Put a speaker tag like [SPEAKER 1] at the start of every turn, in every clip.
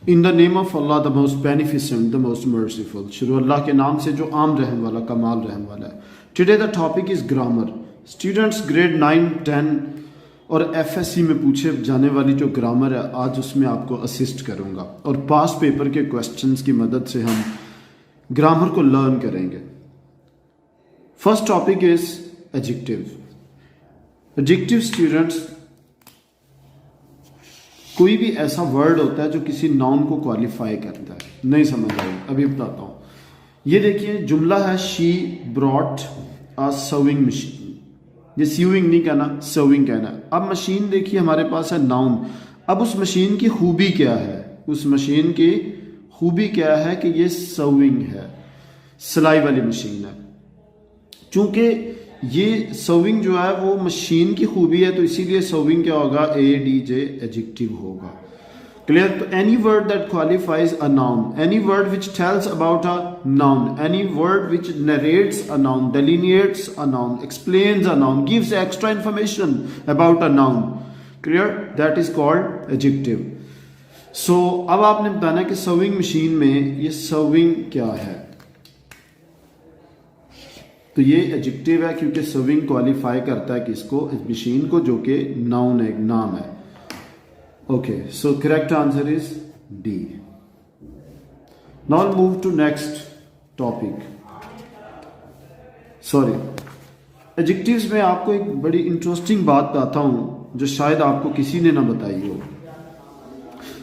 [SPEAKER 1] In the name of Allah the most beneficent the most merciful. शुरू अल्लाह के नाम से जो आम रहम वाला, कमाल रहम वाला है। Today the topic is grammar. Students grade 9, 10 और एफएससी में पूछे जाने वाली जो ग्रामर है, आज उसमें आपको असिस्ट करूंगा और पास पेपर के क्वेश्चंस की मदद से हम ग्रामर को लर्न करेंगे। First topic is adjective. Adjective students कोई भी ऐसा वर्ड होता है जो किसी नाउन को क्वालिफाई करता है। नहीं समझ आई, अभी बताता हूं। ये देखिए जुमला है, शी ब्रॉट अ सविंग मशीन। ये सीविंग नहीं कहना, सर्विंग कहना है। अब मशीन देखिए हमारे पास है नाउन। अब उस मशीन की खूबी क्या है? उस मशीन की खूबी क्या है कि ये सर्विंग है, सिलाई वाली मशीन है। चूंकि ये सर्विंग जो है वो मशीन की खूबी है, तो इसीलिए सर्विंग क्या होगा? एडीजे एडजेक्टिव होगा। क्लियर? तो any word that qualifies a noun, any word which tells about a noun, any word which narrates a noun, delineates a noun, explains a noun, gives extra information about a noun, clear, that is called adjective. So अब आपने बताना कि serving machine में ये serving क्या है। तो ये एडजेक्टिव है क्योंकि सर्विंग क्वालिफाई करता है किसको? इस मशीन को, जो कि नाउन है, एक नाम है। Okay, so correct answer is D. Now move to next topic. Sorry, adjectives में आपको एक बड़ी इंटरेस्टिंग बात बताता हूं जो शायद आपको किसी ने ना बताई हो।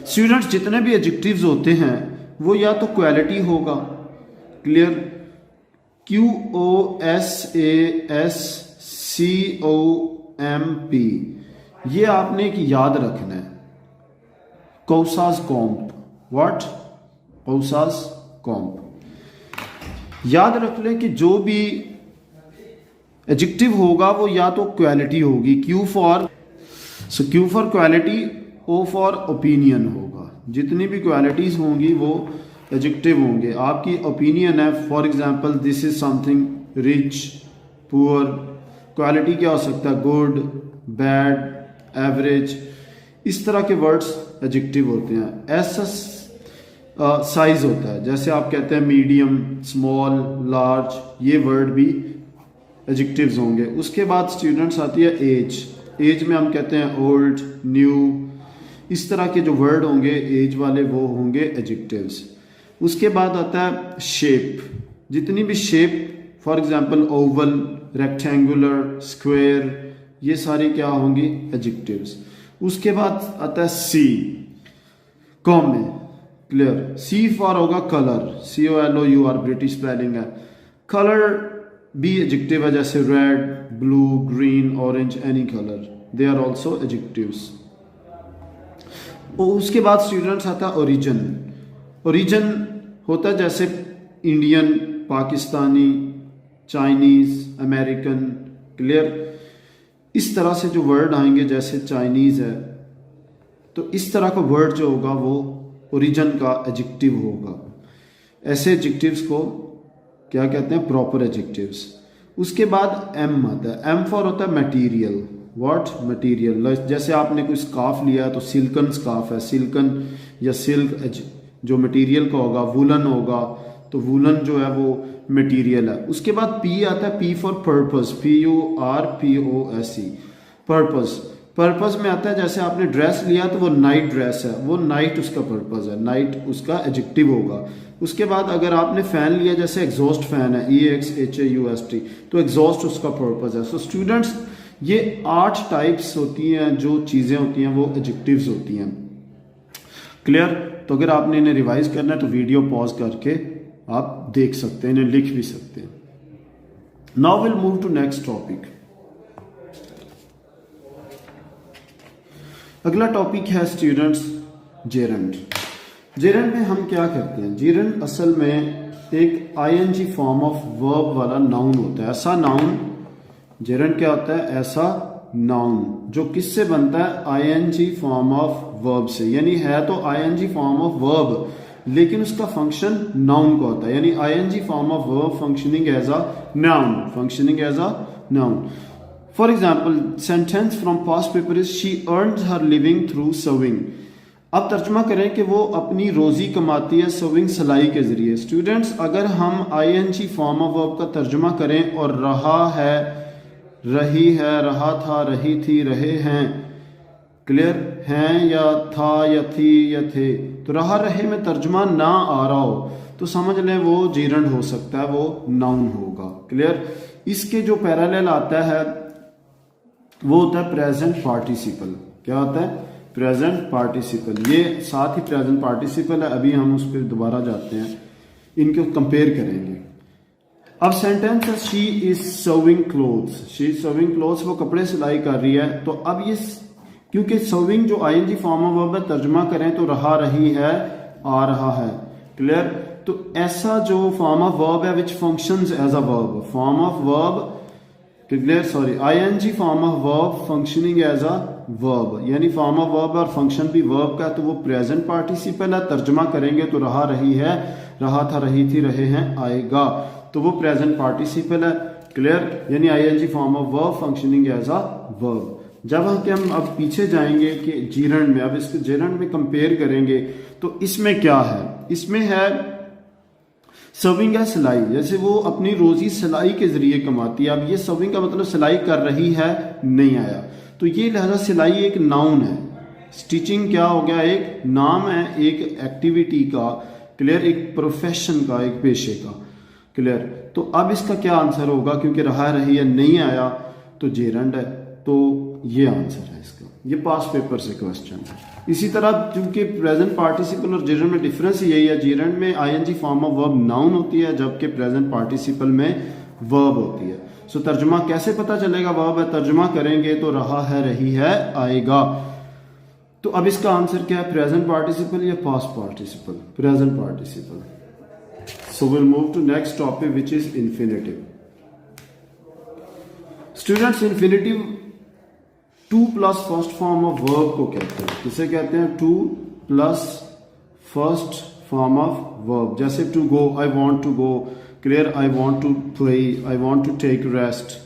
[SPEAKER 1] स्टूडेंट्स जितने भी एडजेक्टिव्स होते हैं वो या तो क्वालिटी होगा, क्लियर, QOSASCOMP, ये आपने एक याद रखना है। कौसास कॉम्प, व्हाट? कौसास कॉम्प। याद रख लें कि जो भी एडजेक्टिव होगा वो या तो क्वालिटी होगी, Q for quality, O for opinion होगा। जितनी भी क्वालिटीज होंगी वो एडजेक्टिव होंगे। आपकी ओपिनियन है, for example this is something rich, poor. Quality क्या हो सकता है? Good, bad, average. इस तरह के वर्ड्स एडजेक्टिव होते हैं। ऐसा साइज होता है, जैसे आप कहते हैं मीडियम, स्मॉल, लार्ज, ये वर्ड भी एडजेक्टिव्स होंगे। उसके बाद स्टूडेंट्स आती है एज। एज में हम कहते हैं ओल्ड, न्यू। इस तरह के जो वर्ड होंगे एज वाले वो होंगे एडजेक्टिव्स। उसके बाद आता है शेप। जितनी भी shape, for example oval, rectangular, square, ये सारी क्या होंगी? एडजेक्टिव्स। उसके बाद आता है सी, कॉम में, क्लियर। सी फॉर होगा कलर, COLOUR, ब्रिटिश स्पेलिंग है। कलर भी एडजेक्टिव है, जैसे red, blue, green, orange, any colour, they are also adjectives. और उसके बाद स्टूडेंट्स आता है ओरिजिन। ओरिजिन होता है जैसे Indian, Pakistani, Chinese, American, clear. इस तरह से जो वर्ड आएंगे, जैसे चाइनीज है, तो इस तरह का वर्ड जो होगा वो ओरिजिन का एडजेक्टिव होगा। ऐसे एडजेक्टिव्स को क्या कहते हैं? Proper adjectives. उसके बाद एम आता है। एम फॉर होता है मटेरियल, व्हाट? मटेरियल। जैसे आपने कोई स्कार्फ लिया तो सिल्कन स्कार्फ है, सिल्कन या सिल्क जो मटेरियल का होगा, वुलन होगा, तो वुलन जो है वो मटेरियल है। उसके बाद पी आता है, P for purpose, PURPOSE, purpose. Purpose में आता है, जैसे आपने ड्रेस लिया तो वो नाइट ड्रेस है, वो नाइट उसका पर्पस है, नाइट उसका एडजेक्टिव होगा। उसके बाद अगर आपने फैन लिया, जैसे एग्जॉस्ट फैन है, EXHAUST, तो एग्जॉस्ट उसका पर्पस है। सो स्टूडेंट्स ये 8 टाइप्स होती हैं, जो चीजें होती हैं वो एडजेक्टिव्स होती हैं, क्लियर। तो अगर आपने इन्हें रिवाइज करना है तो वीडियो पॉज करके आप देख सकते हैं, इन्हें लिख भी सकते हैं। Now will move to next topic. अगला टॉपिक है स्टूडेंट्स जेरंड। जेरंड में हम क्या करते हैं? जेरंड असल में एक ING फॉर्म ऑफ वर्ब वाला नाउन होता है। ऐसा नाउन, जेरंड क्या होता है? ऐसा नाउन जो किससे बनता है? ING फॉर्म ऑफ वर्ब से। यानी है तो ING फॉर्म ऑफ वर्ब, लेकिन उसका फंक्शन नाउन का होता है। यानी ING form of verb functioning as a noun, for example sentence from past paper is she earns her living through serving. अब तर्जमा करें कि वो अपनी रोजी कमाती है सेविंग सिलाई के जरिए। स्टूडेंट्स, अगर हम आईएनजी फॉर्म ऑफ वर्ब का तर्जुमा करें और रहा है, रही है, रहा था, रही थी, रहे हैं, क्लियर, हैं या था या थी या थे, तो रहा रहे में तर्जुमा ना आ रहा हो तो समझ लें वो जीरंड हो सकता है, वो नाउन होगा। क्लियर। इसके जो पैरेलल आता है वो होता है प्रेजेंट पार्टिसिपल। क्या होता है? Present participle. ये साथ ही प्रेजेंट पार्टिसिपल है, अभी हम उस पर दोबारा जाते हैं, इनको कंपेयर करेंगे। अब सेंटेंस है she is serving clothes. She is serving clothes, वो कपड़े सिलाई कर रही है। तो अब ये क्योंकि सर्विंग जो आईएनजी फॉर्म ऑफ वर्ब है, तर्जुमा करें तो रहा, रही है, आ रहा है। क्लियर। तो ऐसा जो फॉर्म ऑफ वर्ब है which functions as a verb, form of verb, clear, sorry, ING form of verb functioning as a verb, यानी फॉर्म ऑफ वर्ब और फंक्शन भी वर्ब का, तो वो प्रेजेंट पार्टिसिपल है। तर्जुमा करेंगे तो रहा, रही है, रहा था, रही थी, रहे हैं, आएगा, तो वो प्रेजेंट पार्टिसिपल है। क्लियर। यानी ING form of verb functioning as a verb. जब हम अब पीछे जाएंगे कि जीरंड में, अब इसके जीरंड में कंपेयर करेंगे तो इसमें क्या है? इसमें है सर्विंग है सिलाई, जैसे वो अपनी रोजी सिलाई के जरिए कमाती है। अब ये सर्विंग का मतलब सिलाई कर रही है नहीं आया, तो ये लिहाजा सिलाई एक नाउन है। स्टिचिंग क्या हो गया? एक नाम है, एक एक्टिविटी का। क्लियर। एक प्रोफेशन का, एक पेशे का। क्लियर। तो अब इसका क्या आंसर होगा? क्योंकि रहा, रही है, नहीं आया तो जेरंड है, तो ये आंसर है इसका। ये पास पेपर से क्वेश्चन है। इसी तरह क्योंकि प्रेजेंट पार्टिसिपल और जेरंड में डिफरेंस यही है, जेरंड में ING form of verb noun होती है जबकि प्रेजेंट पार्टिसिपल में वर्ब होती है। सो तर्जुमा कैसे पता चलेगा वर्ब है? तर्जुमा करेंगे तो रहा है, रही है, आएगा। तो अब इसका आंसर क्या है? प्रेजेंट पार्टिसिपल या past participle? Present participle. So will move to next topic which is infinitive. Students, infinitive to plus first form of verb को कहते हैं। किसे कहते हैं? To plus first form of verb. जैसे to go, I want to go. Clear. I want to play, I want to take rest.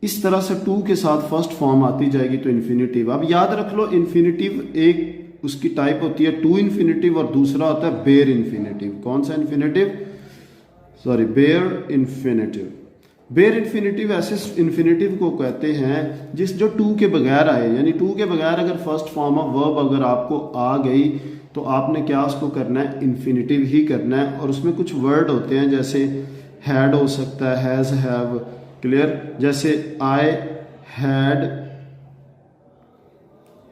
[SPEAKER 1] इस तरह से टू के साथ फर्स्ट फॉर्म आती जाएगी तो इन्फिनिटिव। अब याद रख लो, इन्फिनिटिव एक उसकी टाइप होती है टू इन्फिनिटिव और दूसरा होता है बेयर इन्फिनिटिव। कौन सा infinitive? Sorry, bare infinitive. Bare infinitive ऐसे इन्फिनिटिव को कहते हैं जो टू के बगैर आए, यानी टू के बगैर अगर फर्स्ट फॉर्म ऑफ वर्ब अगर आपको आ गई तो आपने क्या उसको करना है? इन्फिनिटिव ही करना है। और उसमें कुछ वर्ड होते हैं, जैसे हैड हो सकता है, हैज, हैव। क्लियर। जैसे I had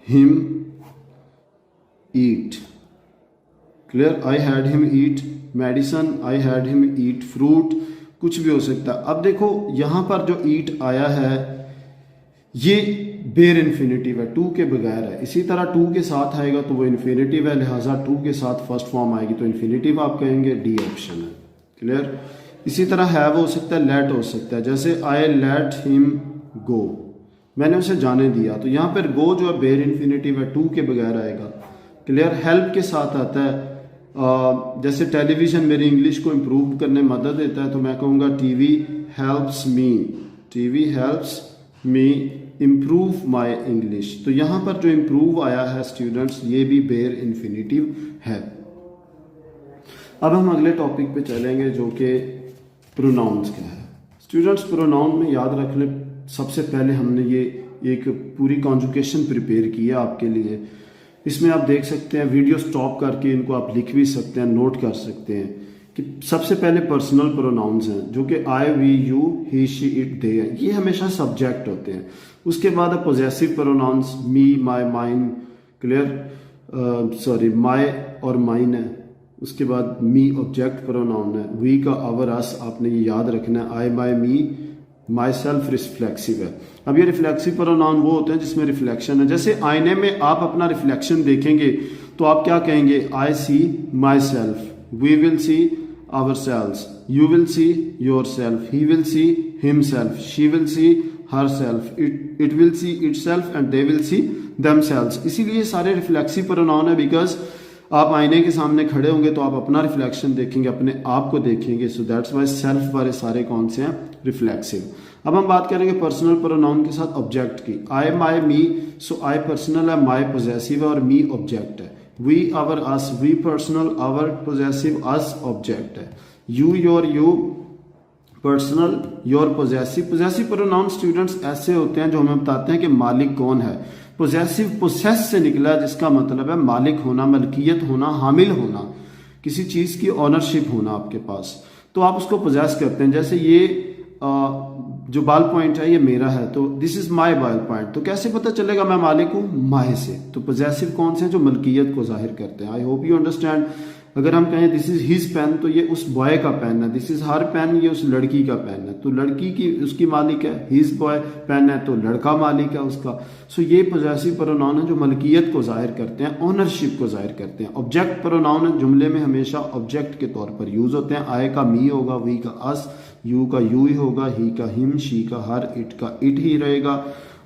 [SPEAKER 1] him eat. Clear. I had him eat medicine, I had him eat fruit, कुछ भी हो सकता है। अब देखो यहां पर जो ईट आया है ये बेयर इन्फिनिटिव है, टू के बगैर है। इसी तरह टू के साथ आएगा तो वो इन्फिनिटिव है, लिहाजा टू के साथ फर्स्ट फॉर्म आएगी तो इन्फिनिटिव आप कहेंगे। डी ऑप्शन है। क्लियर। इसी तरह हैव हो सकता है, लेट हो सकता है। जैसे आई लेट हिम गो, मैंने उसे जाने दिया, तो यहां पर गो जो है बेयर इन्फिनिटिव है, टू के बगैर आएगा। क्लियर। हेल्प के साथ आता है, जैसे टेलीविजन मेरी इंग्लिश को इम्प्रूव करने में मदद देता है तो मैं कहूँगा TV helps me, TV helps me improve my English. तो यहाँ पर जो इम्प्रूव आया है स्टूडेंट्स, ये भी बेयर इन्फिनिटिव है। अब हम अगले टॉपिक पे चलेंगे जो कि प्रोनाउंस का है। स्टूडेंट्स, प्रोनाउन में याद रख लें, सबसे पहले हमने ये एक पूरी कॉन्जुगेशन प्रिपेयर की है आपके लिए। इसमें आप देख सकते हैं, वीडियो स्टॉप करके इनको आप लिख भी सकते हैं, नोट कर सकते हैं कि सबसे पहले पर्सनल प्रोनाउंस हैं जो कि I, we, you, he, she, it, they हैं। ये हमेशा सब्जेक्ट होते हैं। उसके बाद है possessive pronoun, me, my, mine. Clear. Sorry, my और माइन है। उसके बाद मी ऑब्जेक्ट प्रोनाउन है, वी का आवर, अस आपने ये याद रखना है। आई, माई, मी, माई सेल्फ रिफ्लेक्सिव है। अब ये रिफ्लेक्सिव प्रोनाउन वो होते हैं जिसमें रिफ्लेक्शन है। जैसे आईने में आप अपना रिफ्लेक्शन देखेंगे तो आप क्या कहेंगे? I see myself, we will see ourself, you will see yourself, he will see himself, she will see herself, it will see itself and they will see themself. इसीलिए सारे reflexive pronoun है, because आप आईने के सामने खड़े होंगे तो आप अपना रिफ्लेक्शन देखेंगे, अपने आप को देखेंगे। सो दैट्स वाई सेल्फ वाले सारे कौन से हैं? रिफ्लेक्सिव। अब हम बात करेंगे पर्सनल प्रोनाउन के साथ ऑब्जेक्ट की। आई, माई, मी। सो आई पर्सनल है, माई पोजेसिव है और मी ऑब्जेक्ट है। We, our, us, we personal, our possessive, us object है, you, your, you personal, your possessive. Possessive pronoun students ऐसे होते हैं जो हमें बताते हैं कि मालिक कौन है। पोजेसिव पोसेस से निकला है, जिसका मतलब है मालिक होना, मलकियत होना, हामिल होना, किसी चीज की ऑनरशिप होना आपके पास, तो आप उसको पोजेस करते हैं। जैसे ये जो बाल पॉइंट है ये मेरा है, तो दिस इज माई बाल पॉइंट, तो कैसे पता चलेगा मैं मालिक हूं? माय से। तो पोजेसिव कौन से? जो मलकियत को जाहिर करते हैं। I hope you understand. अगर हम कहें दिस इज हिज पेन, तो ये उस बॉय का पेन है। दिस इज हर पेन, ये उस लड़की का पेन है, तो लड़की की उसकी मालिक है। हिज बॉय पेन है, तो लड़का मालिक है उसका। सो ये पोजेसिव प्रोनाउन है जो मलकियत को जाहिर करते हैं, ऑनरशिप को जाहिर करते हैं। ऑब्जेक्ट प्रोनाउन है, जुमले में हमेशा ऑब्जेक्ट के तौर पर यूज होते हैं। आई का मी होगा, वी का अस, यू का यू ही होगा, ही का हिम, शी का हर, इट का इट ही रहेगा,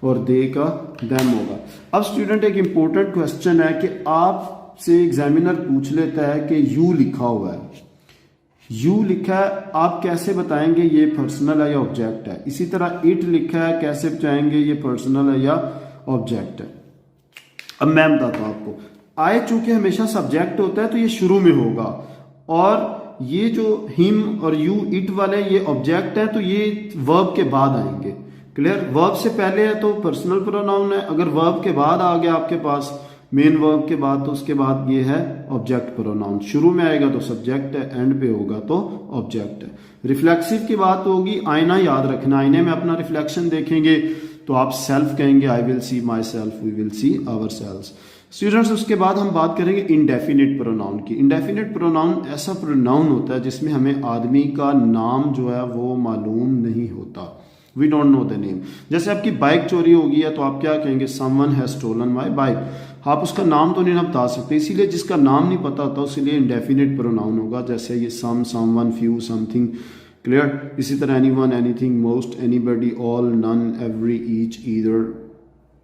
[SPEAKER 1] और दे का देम होगा। अब स्टूडेंट एक इंपॉर्टेंट क्वेश्चन है कि आप से एग्जामिनर पूछ लेता है कि यू लिखा हुआ है, यू लिखा है, आप कैसे बताएंगे ये पर्सनल है या ऑब्जेक्ट है? इसी तरह इट लिखा है, कैसे बताएंगे ये पर्सनल है या ऑब्जेक्ट है? अब मैं बताता हूं आपको। आई चूंकि हमेशा सब्जेक्ट होता है तो ये शुरू में होगा, और ये जो हिम और यू, इट वाले ये ऑब्जेक्ट है, तो ये वर्ब के बाद आएंगे। क्लियर? वर्ब से पहले है तो पर्सनल प्रोनाउन है, अगर वर्ब के बाद आ गया आपके पास मेन वर्ब के बाद, तो उसके बाद ये है ऑब्जेक्ट प्रोनाउन। शुरू में आएगा तो सब्जेक्ट है, एंड पे होगा तो ऑब्जेक्ट है। रिफ्लेक्सिव की बात होगी, आईना याद रखना, आईने में अपना रिफ्लेक्शन देखेंगे तो आप सेल्फ कहेंगे, I will see myself, we will see ourself. Students उसके बाद हम बात करेंगे इंडेफिनिट प्रोनाउन की। इंडेफिनिट प्रोनाउन ऐसा प्रोनाउन होता है जिसमें हमें आदमी का नाम जो है वो मालूम नहीं होता, we don't know the name. जैसे आपकी बाइक चोरी हो गई है तो आप क्या कहेंगे? Someone has stolen my bike. आप उसका नाम तो नहीं ना बता सकते, इसीलिए जिसका नाम नहीं पता होता उसके इंडेफिनिट प्रोनाउन होगा। जैसे ये some, someone, few, something. Clear? इसी तरह anyone, anything, most, anybody, all, none, every, each, either,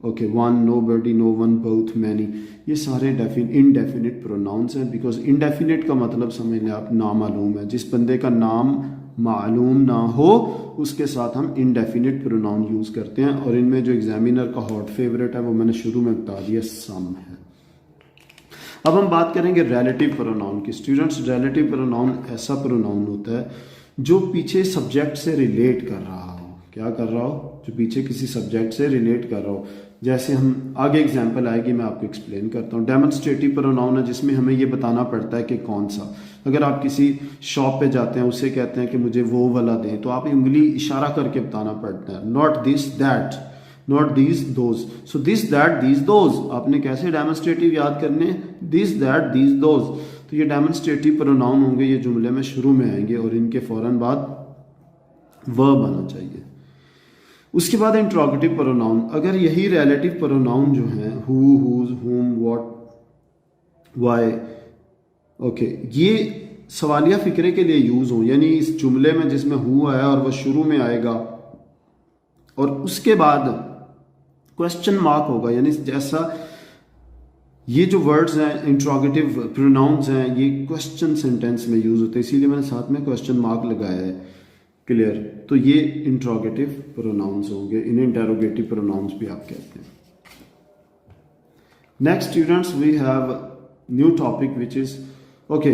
[SPEAKER 1] okay, one, nobody, no one, both, many, ये सारे इनडेफिनिट प्रोनाउंस हैं। बिकॉज इनडेफिनिट का मतलब समझ लें आप नामालूम है। जिस बंदे का नाम मालूम ना हो उसके साथ हम इनडेफिनिट प्रोनाउन यूज करते हैं, और इनमें जो एग्जामिनर का हॉट फेवरेट है वो मैंने शुरू में बता दिया, सम है। अब हम बात करेंगे रिलेटिव प्रोनाउन की। स्टूडेंट्स रिलेटिव प्रोनाउन ऐसा प्रोनाउन होता है जो पीछे सब्जेक्ट से रिलेट कर रहा हो। क्या कर रहा हो? जो पीछे किसी सब्जेक्ट से रिलेट कर रहा हो। जैसे हम आगे एग्जांपल आएगी, मैं आपको एक्सप्लेन करता हूँ। डेमोन्स्ट्रेटिव प्रोनाउन है जिसमें हमें ये बताना पड़ता है कि कौन सा। अगर आप किसी शॉप पे जाते हैं, उससे कहते हैं कि मुझे वो वाला दें, तो आप उंगली इशारा करके बताना पड़ता है, not this that, not this those. So this that this those, आपने कैसे डेमोन्स्ट्रेटिव याद करने? This that this those. तो ये डेमोन्स्ट्रेटिव प्रोनाउन होंगे, ये जुमले में शुरू में आएंगे और इनके फौरन बाद वर्ब आना चाहिए। उसके बाद इंट्रोगेटिव प्रोनाउन। अगर यही रिलेटिव प्रोनाउन जो है हु, हुज, हुम, व्हाट, व्हाई, ओके, ये सवालिया फिक्रे के लिए यूज हो, यानी इस जुमले में जिसमें हु आया और वह शुरू में आएगा और उसके बाद क्वेश्चन मार्क होगा, यानी जैसा ये जो वर्ड्स हैं इंट्रोगेटिव प्रोनाउंस हैं ये क्वेश्चन सेंटेंस में यूज होते हैं, इसीलिए मैंने साथ में क्वेश्चन मार्क लगाया है। क्लियर? तो ये इंट्रोगेटिव प्रोनाउंस होंगे, इन्हें इंटेरोगेटिव प्रोनाउंस भी आप कहते हैं। Next students we have new topic which is okay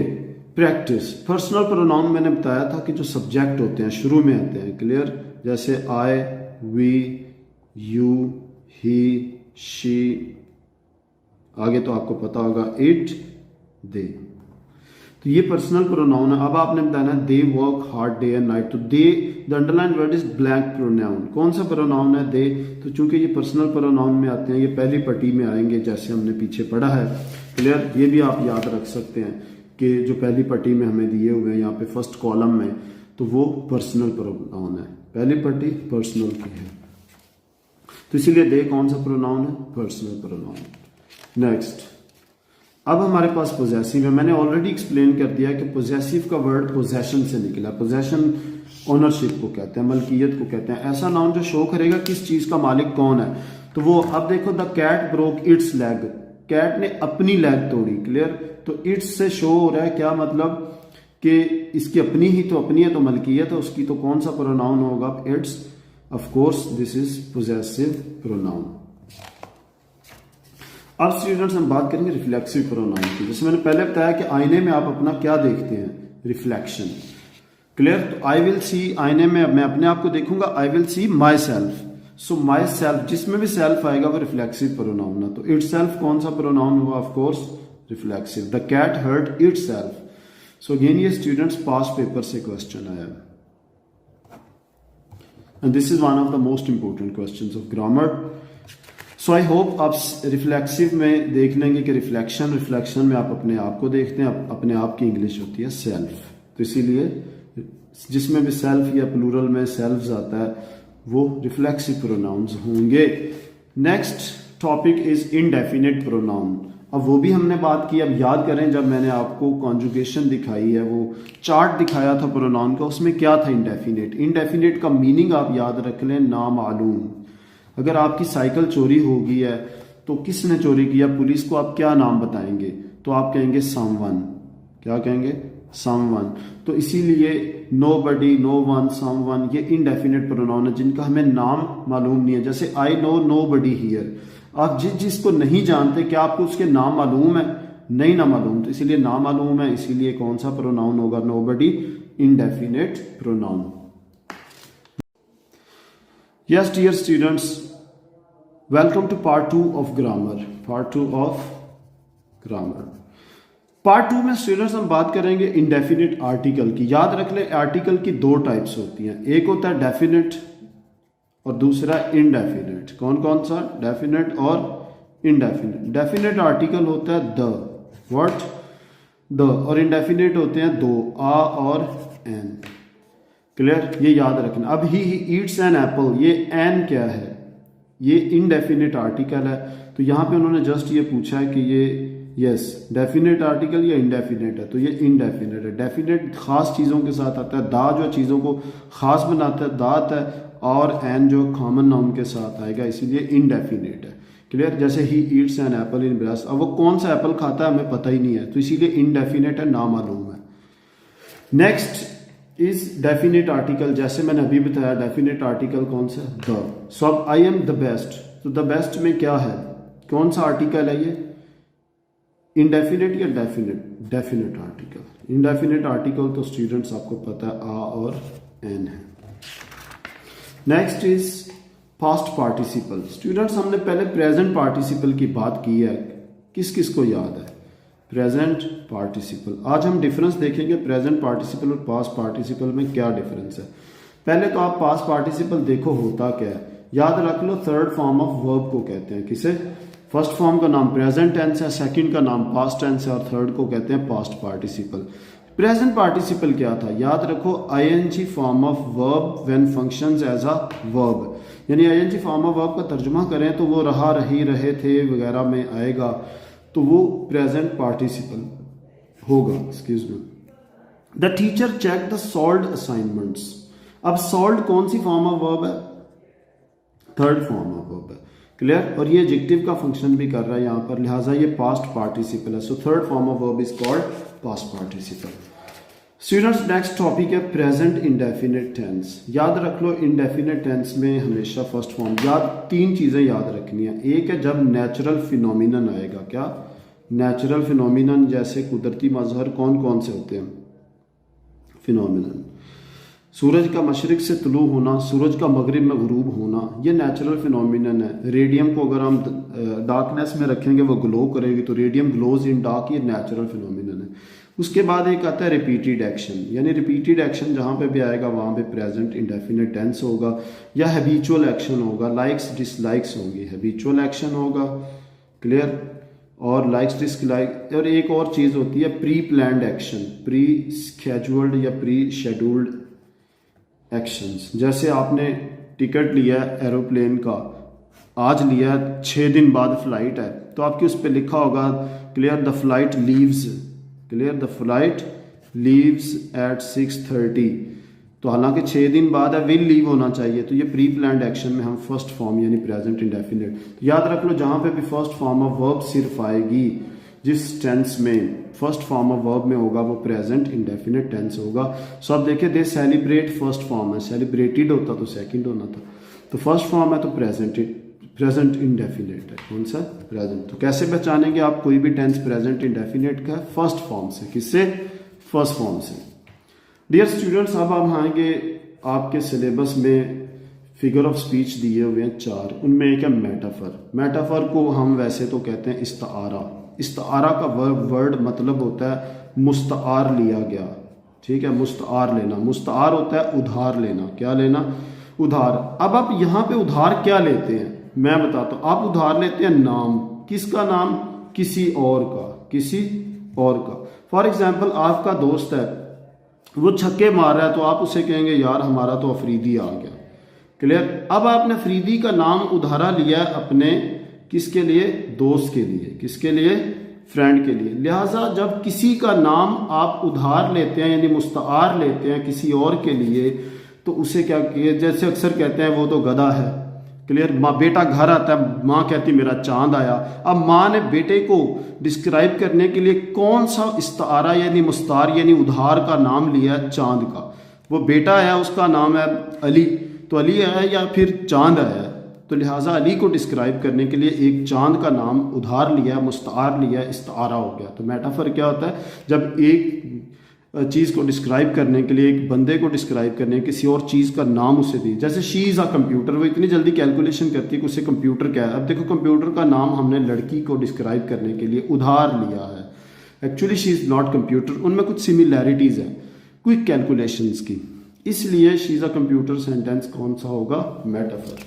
[SPEAKER 1] practice. Personal pronoun मैंने बताया था कि जो सब्जेक्ट होते हैं शुरू में आते हैं। क्लियर? जैसे आई, वी, यू, ही, शी, आगे तो आपको पता होगा इट, दे। तो ये पर्सनल प्रोनाउन है। अब आपने बताना they work hard day and night. तो they, the underline word is blank pronoun. कौन सा प्रोनाउन है? दे। तो चूंकि ये पर्सनल प्रोनाउन में आते हैं, ये पहली पट्टी में आएंगे जैसे हमने पीछे पढ़ा है। क्लियर? ये भी आप याद रख सकते हैं कि जो पहली पट्टी में हमें दिए हुए हैं यहाँ पे फर्स्ट कॉलम में, तो वो पर्सनल प्रोनाउन है। पहली पट्टी पर्सनल की है, तो इसीलिए दे कौन सा प्रोनाउन है? Personal pronoun. नेक्स्ट, अब हमारे पास पोजेसिव है। मैंने ऑलरेडी एक्सप्लेन कर दिया कि पोजेसिव का वर्ड पोजेशन से निकला। पोजेशन ओनरशिप को कहते हैं, मलकियत को कहते हैं। ऐसा नाउन जो शो करेगा किस चीज का मालिक कौन है। तो वो अब देखो, the cat broke its leg, cat ने अपनी लेग तोड़ी। क्लियर? तो इट्स से शो हो रहा है क्या मतलब कि इसकी अपनी ही तो अपनी है, तो मलकियत है उसकी, तो कौन सा प्रोनाउन होगा? It's. Of course this is possessive pronoun. अब स्टूडेंट्स हम बात करेंगे रिफ्लेक्सिव प्रोनाउन की। जैसे मैंने पहले बताया कि आईने में आप अपना क्या देखते हैं, रिफ्लेक्शन। क्लियर? तो आई विल सी, आईने में मैं अपने आप को देखूंगा, आई will see my self. So my self, जिसमें भी सेल्फ आएगा वो रिफ्लेक्सिव प्रोनाउन है। तो इट सेल्फ कौन सा प्रोनाउन हुआ? Of course reflexive. The cat hurt itself. So again ये स्टूडेंट्स पास पेपर से क्वेश्चन आया and this is one of the most important questions of grammar. So I hope आप रिफ्लेक्सिव में देख लेंगे कि रिफ्लेक्शन में आप अपने आप को देखते हैं, अपने आप की इंग्लिश होती है सेल्फ। तो इसीलिए जिसमें भी सेल्फ या प्लूरल में सेल्फ्स आता है वो रिफ्लेक्सिव प्रोनाउंस होंगे। Next topic is indefinite pronoun. अब वो भी हमने बात की। अब याद करें, जब मैंने आपको कॉन्जुगेशन दिखाई है, वो चार्ट दिखाया था प्रोनाउन का, उसमें क्या था? इनडेफिनिट। इनडेफिनिट का मीनिंग आप याद रख लें, नामालूम। अगर आपकी साइकिल चोरी हो गई है तो किसने चोरी किया? पुलिस को आप क्या नाम बताएंगे? तो आप कहेंगे समवन। क्या कहेंगे? समवन। तो इसीलिए नोबडी, नो वन, समवन ये इनडेफिनिट प्रोनाउन है जिनका हमें नाम मालूम नहीं है। जैसे आई नो नोबडी हियर। आप जिसको नहीं जानते, क्या आपको उसके नाम मालूम है? नहीं ना मालूम। तो इसीलिए नाम मालूम है, इसीलिए कौन सा प्रोनाउन होगा? Nobody, indefinite pronoun. Yes dear students, welcome to part 2 of grammar. Part 2 of grammar. Part 2 में स्टूडेंट्स हम बात करेंगे इंडेफिनिट आर्टिकल की। याद रख ले, आर्टिकल की दो टाइप्स होती हैं, एक होता है डेफिनेट और दूसरा इनडेफिनेट। कौन कौन सा? डेफिनेट और इनडेफिनेट। डेफिनेट आर्टिकल होता है द, व्हाट, द, और इनडेफिनेट होते हैं दो, आ और एन। क्लियर? ये याद रखना। अब ही ईट्स एन एप्पल, ये एन क्या है? ये इनडेफिनेट आर्टिकल है। तो यहां पे उन्होंने जस्ट ये पूछा है कि ये यस डेफिनेट आर्टिकल या इनडेफिनेट है, तो ये इनडेफिनेट है। डेफिनेट खास चीजों के साथ आता है, दा जो चीजों को खास बनाता है दात है, और एन जो कॉमन नाउन के साथ आएगा, इसीलिए इनडेफिनेट है। क्लियर? जैसे he eats an apple in breast, अब वो कौन सा एप्पल खाता है हमें पता ही नहीं है, तो इसीलिए इनडेफिनेट है, नामालूम है। Next is definite article. जैसे मैंने अभी बताया, डेफिनेट आर्टिकल कौन सा? द। सो अब आई एम द बेस्ट, तो द बेस्ट में क्या है? कौन सा आर्टिकल है ये? इनडेफिनेट या definite? Definite article. Indefinite article तो स्टूडेंट्स आपको पता है आ और एन है। Next is past participle. Students हमने पहले प्रेजेंट पार्टिसिपल की बात की है, किस किस को याद है? Present participle. आज हम डिफरेंस देखेंगे प्रेजेंट पार्टिसिपल और पास्ट पार्टिसिपल में क्या डिफरेंस है। पहले तो आप पास्ट पार्टिसिपल देखो होता क्या है, याद रख लो, थर्ड फॉर्म ऑफ वर्ब को कहते हैं। किसे? फर्स्ट फॉर्म का नाम प्रेजेंट टेंस है, सेकंड का नाम पास्ट टेंस है, और थर्ड को कहते हैं पास्ट पार्टिसिपल। प्रेजेंट पार्टिसिपल क्या था? याद रखो, ING form of verb when functions as a verb. यानी आईएनजी फॉर्म ऑफ वर्ब का तर्जुमा करें तो वो रहा, रही, रहे, थे वगैरह में आएगा, तो वो प्रेजेंट पार्टिसिपल होगा। Excuse me. The teacher check the solved assignments. अब सॉल्व्ड कौन सी फॉर्म ऑफ वर्ब है? थर्ड फॉर्म ऑफ वर्ब है। क्लियर? और ये एडजेक्टिव का फंक्शन भी कर रहा है यहाँ पर, लिहाजा ये पास्ट पार्टिसिपल है। So third form of verb is called past participle. Students next topic है प्रेजेंट इंडेफिनिट टेंस। याद रख लो, इंडेफिनिट टेंस में हमेशा फर्स्ट फॉर्म, याद तीन चीजें याद रखनी है। एक है जब नेचुरल फिनोमिनन आएगा। क्या? Natural phenomenon. जैसे कुदरती मजहर कौन कौन से होते हैं? फिनोमिनन। सूरज का मशरिक से तुलू होना, सूरज का मगरिब में गुरूब होना, ये नेचुरल फिनोमिनन है। रेडियम को अगर हम डार्कनेस में रखेंगे वो ग्लो करेगी, तो रेडियम ग्लोज इन डार्क, ये नेचुरल फिनोमिनन है। उसके बाद एक आता है रिपीटेड एक्शन, यानी रिपीटेड एक्शन जहाँ पे भी आएगा वहाँ पे प्रेजेंट इंडेफिनिट टेंस होगा, या हैबिचुअल एक्शन होगा, लाइक्स डिसलाइक्स होंगी, हैबिचुअल एक्शन होगा। क्लियर? और लाइक्स डिसलाइक। और एक और चीज़ होती है pre planned action, pre scheduled या प्री शेड्यूल्ड एक्शंस। जैसे आपने टिकट लिया है एरोप्लेन का, आज लिया है, 6 दिन बाद फ्लाइट है, तो आपकी उस पर लिखा होगा clear the flight leaves, clear the flight leaves eight 6:30। तो हालांकि 6 दिन बाद है, विल लीव होना चाहिए। तो ये प्री प्लान्ड एक्शन में हम फर्स्ट फॉर्म यानी प्रेजेंट इंडेफिनिट। तो याद रख लो, जहां पे भी फर्स्ट फॉर्म ऑफ वर्ब सिर्फ आएगी, जिस टेंस में फर्स्ट फॉर्म ऑफ वर्ब में होगा वो प्रेजेंट इंडेफिनिट टेंस होगा। सो अब देखिए, दे सेलिब्रेट फर्स्ट फॉर्म है, सेलिब्रेटेड होता तो सेकंड होना था, तो फर्स्ट फॉर्म है तो प्रेजेंट इंडेफिनेट है। कौन सा? प्रेजेंट। तो कैसे पहचानेंगे आप कोई भी टेंस प्रेजेंट इंडेफिनेट का? फर्स्ट फॉर्म से। किससे? फर्स्ट फॉर्म से। डियर स्टूडेंट्स, अब हम आएंगे आपके सिलेबस में फिगर ऑफ स्पीच दिए हुए हैं 4, उनमें एक है मेटाफर। मेटाफर को हम वैसे तो कहते हैं इस्तारा। इस्तारा का वर्ड मतलब होता है मुस्तार लिया गया, ठीक है, मुस्तार लेना। मुस्तार होता है उधार लेना। क्या लेना? उधार। अब आप यहाँ पे उधार क्या लेते हैं मैं बताता हूँ। आप उधार लेते हैं नाम। किसका नाम? किसी और का। किसी और का। फॉर एग्जाम्पल आपका दोस्त है, वो छक्के मार रहा है, तो आप उसे कहेंगे यार हमारा तो अफरीदी आ गया। क्लियर? अब आपने अफरीदी का नाम उधारा लिया अपने किसके लिए? दोस्त के लिए। किसके लिए? फ्रेंड के लिए। लिहाजा जब किसी का नाम आप उधार लेते हैं यानी मुस्तार लेते हैं किसी और के लिए, तो उसे क्या किए, जैसे अक्सर कहते हैं वो तो गधा है। क्लियर? माँ बेटा घर आता है, माँ कहती मेरा चांद आया। अब माँ ने बेटे को डिस्क्राइब करने के लिए कौन सा इस्तारा यानी मुस्तार यानी उधार का नाम लिया? चांद का। वो बेटा है, उसका नाम है अली, तो अली है या फिर चांद है, तो लिहाजा अली को डिस्क्राइब करने के लिए एक चांद का नाम उधार लिया, मुस्तार लिया, इस्तारा हो गया। तो मेटाफर क्या होता है? जब एक चीज़ को डिस्क्राइब करने के लिए, एक बंदे को डिस्क्राइब करने किसी और चीज़ का नाम उसे दी। जैसे शी इज़ अ कंप्यूटर, वो इतनी जल्दी कैलकुलेशन करती है कि उससे कंप्यूटर क्या है। अब देखो कंप्यूटर का नाम हमने लड़की को डिस्क्राइब करने के लिए उधार लिया है। Actually she is not computer. उनमें कुछ सिमिलैरिटीज़ हैं क्विक कैलकुलेशंस की, इसलिए she is a computer sentence कौन सा होगा? Metaphor.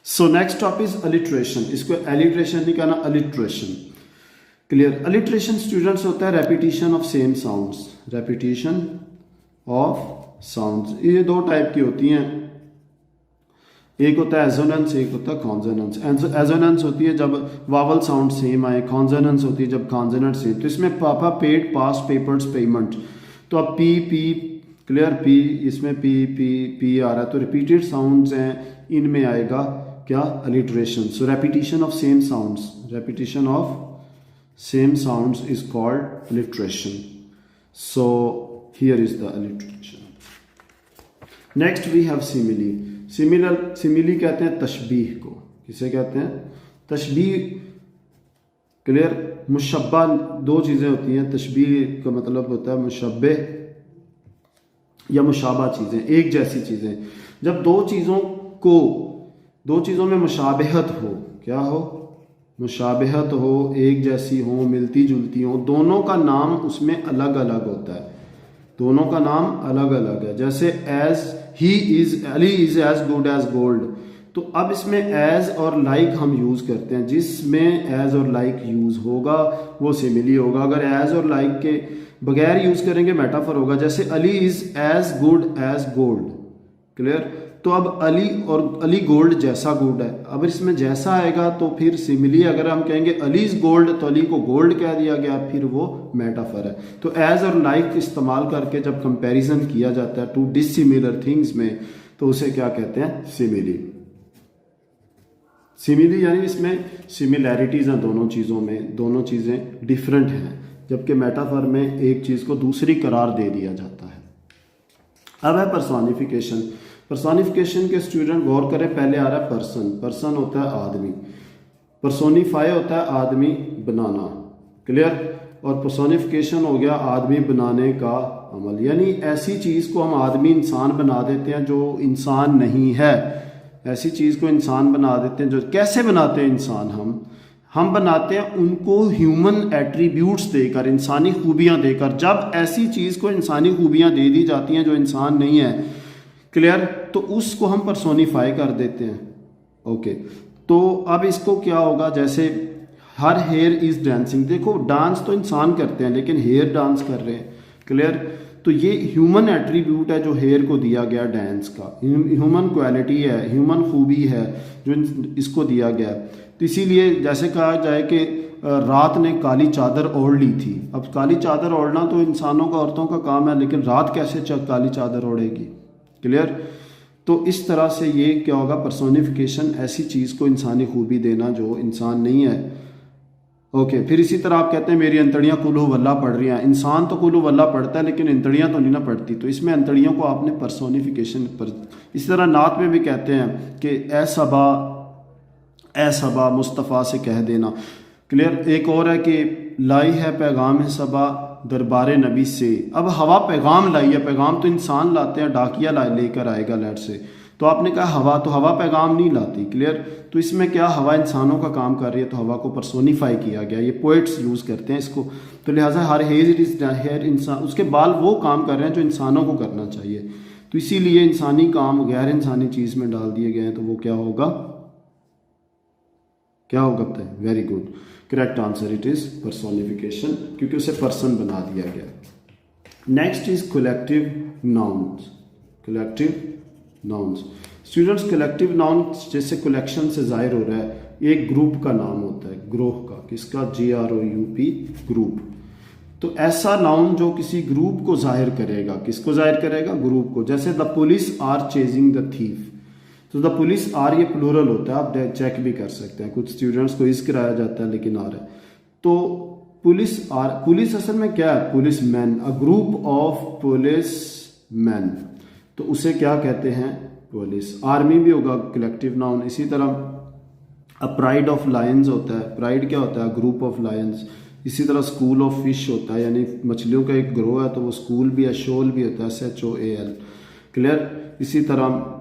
[SPEAKER 1] So next topic is alliteration. इसको एलिट्रेशन नहीं कहना, अलिट्रेशन। क्लियर? अलिट्रेशन स्टूडेंट्स होता है repetition of same sounds. Repetition of sounds. ये दो टाइप की होती हैं, एक होता है एजोनेंस, एक होता है कॉन्सोनेंस। एजोनेंस होती है जब वावल साउंड सेम आए, कॉन्सोनेंस होती है जब कॉन्सोनेंट सेम। तो इसमें पापा पेड, पास, पेपर्स, पेमेंट। तो अब पी पी, क्लियर, पी, इसमें पी पी पी आ रहा है, तो रिपीटेड साउंड्स हैं, इनमें आएगा क्या? Alliteration. So repetition of same sounds, repetition of same sounds is called alliteration. So here is the alliteration. Next we have simile. Simile कहते हैं तशबीह को। किसे कहते हैं? तशबीह। क्लियर? मुशब्बा, दो चीज़ें होती हैं। तशबीह का मतलब होता है मुशब्बे या मुशाबा चीज़ें, एक जैसी चीज़ें। जब दो चीज़ों में मुशाबहत हो, क्या हो? मुशाबहत हो, एक जैसी हो, मिलती जुलती हो, दोनों का नाम उसमें अलग अलग होता है। दोनों का नाम अलग अलग है। जैसे as he is, Ali is as good as gold. तो अब इसमें एज और लाइक हम यूज करते हैं। जिसमें एज और लाइक यूज होगा वो सिमिली होगा। अगर एज और लाइक के बगैर यूज करेंगे मेटाफर होगा। जैसे Ali is as good as gold. Clear? तो अब अली और अली गोल्ड जैसा गुड है। अब इसमें जैसा आएगा तो फिर सिमिली। अगर हम कहेंगे अली इज गोल्ड तो अली को गोल्ड कह दिया गया, फिर वो मेटाफर है। तो एज और लाइक इस्तेमाल करके जब कंपैरिजन किया जाता है टू डिसिमिलर थिंग्स में, तो उसे क्या कहते हैं? सिमिली। सिमिली यानी इसमें सिमिलैरिटीज हैं दोनों चीज़ों में, दोनों चीज़ें डिफरेंट हैं, जबकि मेटाफर में एक चीज़ को दूसरी करार दे दिया जाता है। अब है पर्सोनिफिकेशन। पर्सोनिफिकेशन के स्टूडेंट गौर करें, पहले आ रहा है पर्सन। पर्सन होता है आदमी, पर्सोनिफाई होता है आदमी बनाना। क्लियर? और पर्सोनिफिकेशन हो गया आदमी बनाने का अमल, यानी ऐसी चीज़ को हम आदमी इंसान बना देते हैं जो इंसान नहीं है। ऐसी चीज़ को इंसान बना देते हैं जो, कैसे बनाते हैं इंसान? हम बनाते हैं उनको ह्यूमन एट्रीब्यूट्स देकर, इंसानी खूबियाँ देकर। जब ऐसी चीज़ को इंसानी खूबियाँ दे दी जाती हैं जो इंसान नहीं है, क्लियर, तो उसको हम पर्सोनिफाई कर देते हैं। ओके, तो अब इसको क्या होगा? जैसे हर हेयर इज डांसिंग। देखो डांस तो इंसान करते हैं लेकिन हेयर डांस कर रहे हैं। क्लियर? तो ये ह्यूमन एट्रीब्यूट है जो हेयर को दिया गया डांस का, ह्यूमन क्वालिटी है, ह्यूमन खूबी है जो इसको दिया गया। तो इसीलिए जैसे कहा जाए कि रात ने काली चादर ओढ़ ली थी। अब काली चादर ओढ़ना तो इंसानों का, औरतों का काम है, लेकिन रात कैसे काली चादर ओढ़ेगी? क्लियर? तो इस तरह से ये क्या होगा? पर्सोनिफिकेशन, ऐसी चीज़ को इंसानी खूबी देना जो इंसान नहीं है। ओके, फिर इसी तरह आप कहते हैं मेरी अंतड़ियां कुल्हू वल्ला पढ़ रही हैं। इंसान तो कुल्हू वल्ला पढ़ता है लेकिन अंतड़ियां तो नहीं ना पढ़ती, तो इसमें अंतड़ियों को आपने पर्सोनिफिकेशन पर। इसी तरह नात में भी कहते हैं कि ए सबा मुस्तफ़ा से कह देना। क्लियर। एक और है कि लाई है पैगाम है सबा दरबार नबी से। अब हवा पैगाम लाई है, पैगाम तो इंसान लाते हैं, डाकिया लेकर आएगा लेट से, तो आपने कहा हवा, तो हवा पैगाम नहीं लाती। क्लियर। तो इसमें क्या, हवा इंसानों का काम कर रही है, तो हवा को पर्सोनीफाई किया गया। ये पोइट्स यूज़ करते हैं इसको, तो लिहाजा हर हेज इट इज़ हेयर इंसान, उसके बाल वो काम कर रहे हैं जो इंसानों को करना चाहिए, तो इसीलिए इंसानी काम गैर इंसानी चीज़ में डाल दिए गए हैं, तो वो क्या होगा, क्या होगा बताएं। Very good, correct answer, it is personification, क्योंकि उसे पर्सन बना दिया गया। Next is collective nouns. Collective nouns students, collective nouns जैसे कलेक्शन से जाहिर हो रहा है, एक ग्रुप का नाम होता है, ग्रोह का, किसका, GROUP, ग्रुप। तो ऐसा नाउन जो किसी ग्रुप को जाहिर करेगा, किसको जाहिर करेगा, ग्रुप को। जैसे the police are chasing the thief, तो द पुलिस आर, ये प्लूरल होता है, आप चेक भी कर सकते हैं, कुछ स्टूडेंट्स को इस कराया जाता है लेकिन आ रहा है। तो पुलिस आर, पुलिस असल में क्या है, police man, a group of police man, तो उसे क्या कहते हैं, पुलिस। आर्मी भी होगा कलेक्टिव नाउन। इसी तरह अ प्राइड ऑफ लायंस होता है, प्राइड क्या होता है, ग्रुप ऑफ लायंस। इसी तरह स्कूल ऑफ फिश होता है, यानी मछलियों का एक ग्रोह है, तो वो स्कूल भी है, शोल भी होता है, SHOAL। क्लियर। इसी तरह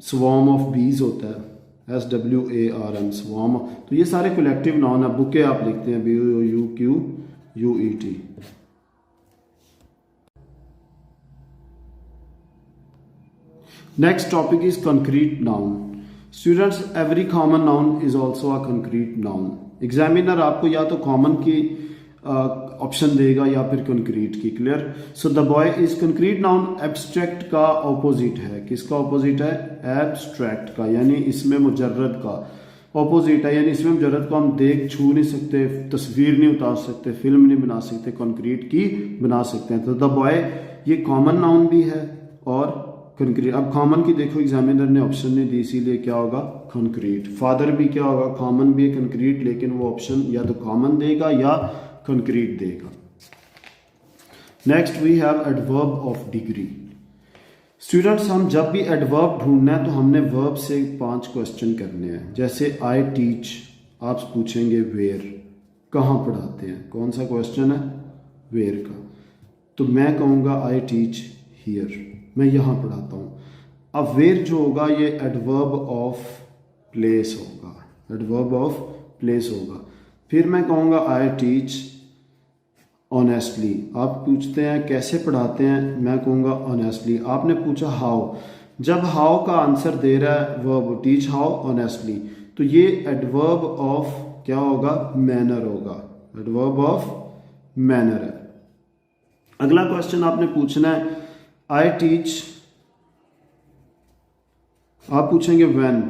[SPEAKER 1] स्वॉर्म ऑफ बीज होता है, SWARM, स्वॉर्म। तो ये सारे कलेक्टिव नाउन है। बुके आप लिखते हैं BUQUET। Next topic is concrete noun. Students, every common noun is also a concrete noun. Examiner आपको या तो common की ऑप्शन देगा या फिर concrete की। Clear. So the boy is concrete noun abstract का ऑपोजिट है, किसका ऑपोजिट है, abstract का, यानी इसमें मुजर्रद का ऑपोजिट है, यानी इसमें मुजर्रद को हम देख छू नहीं सकते, तस्वीर नहीं उतार सकते, फिल्म नहीं बना सकते, कंक्रीट की बना सकते हैं। तो द बॉय ये कॉमन नाउन भी है और कंक्रीट। अब कॉमन की देखो एग्जामिनर ने ऑप्शन नहीं दी, इसीलिए क्या होगा, कंक्रीट। फादर भी क्या होगा, कॉमन भी है, कंक्रीट, लेकिन वो ऑप्शन या तो कॉमन देगा या कंक्रीट देगा। Next we have adverb of degree. Students, हम जब भी एडवर्ब ढूंढना है तो हमने वर्ब से 5 क्वेश्चन करने हैं। जैसे आई टीच, आप पूछेंगे वेयर, कहाँ पढ़ाते हैं, कौन सा क्वेश्चन है, वेयर का। तो मैं कहूँगा आई टीच हियर, मैं यहाँ पढ़ाता हूँ। अब वेयर जो होगा ये एडवर्ब ऑफ प्लेस होगा, एडवर्ब ऑफ प्लेस होगा। फिर मैं कहूँगा आई टीच ऑनेस्टली। आप पूछते हैं कैसे पढ़ाते हैं, मैं कहूँगा ऑनेस्टली। आपने पूछा हाउ, जब हाउ का आंसर दे रहा है वर्ब, टीच हाउ ऑनेस्टली, तो ये एडवर्ब ऑफ क्या होगा, मैनर होगा, एडवर्ब ऑफ मैनर है। अगला क्वेश्चन आपने पूछना है आई टीच, आप पूछेंगे व्हेन,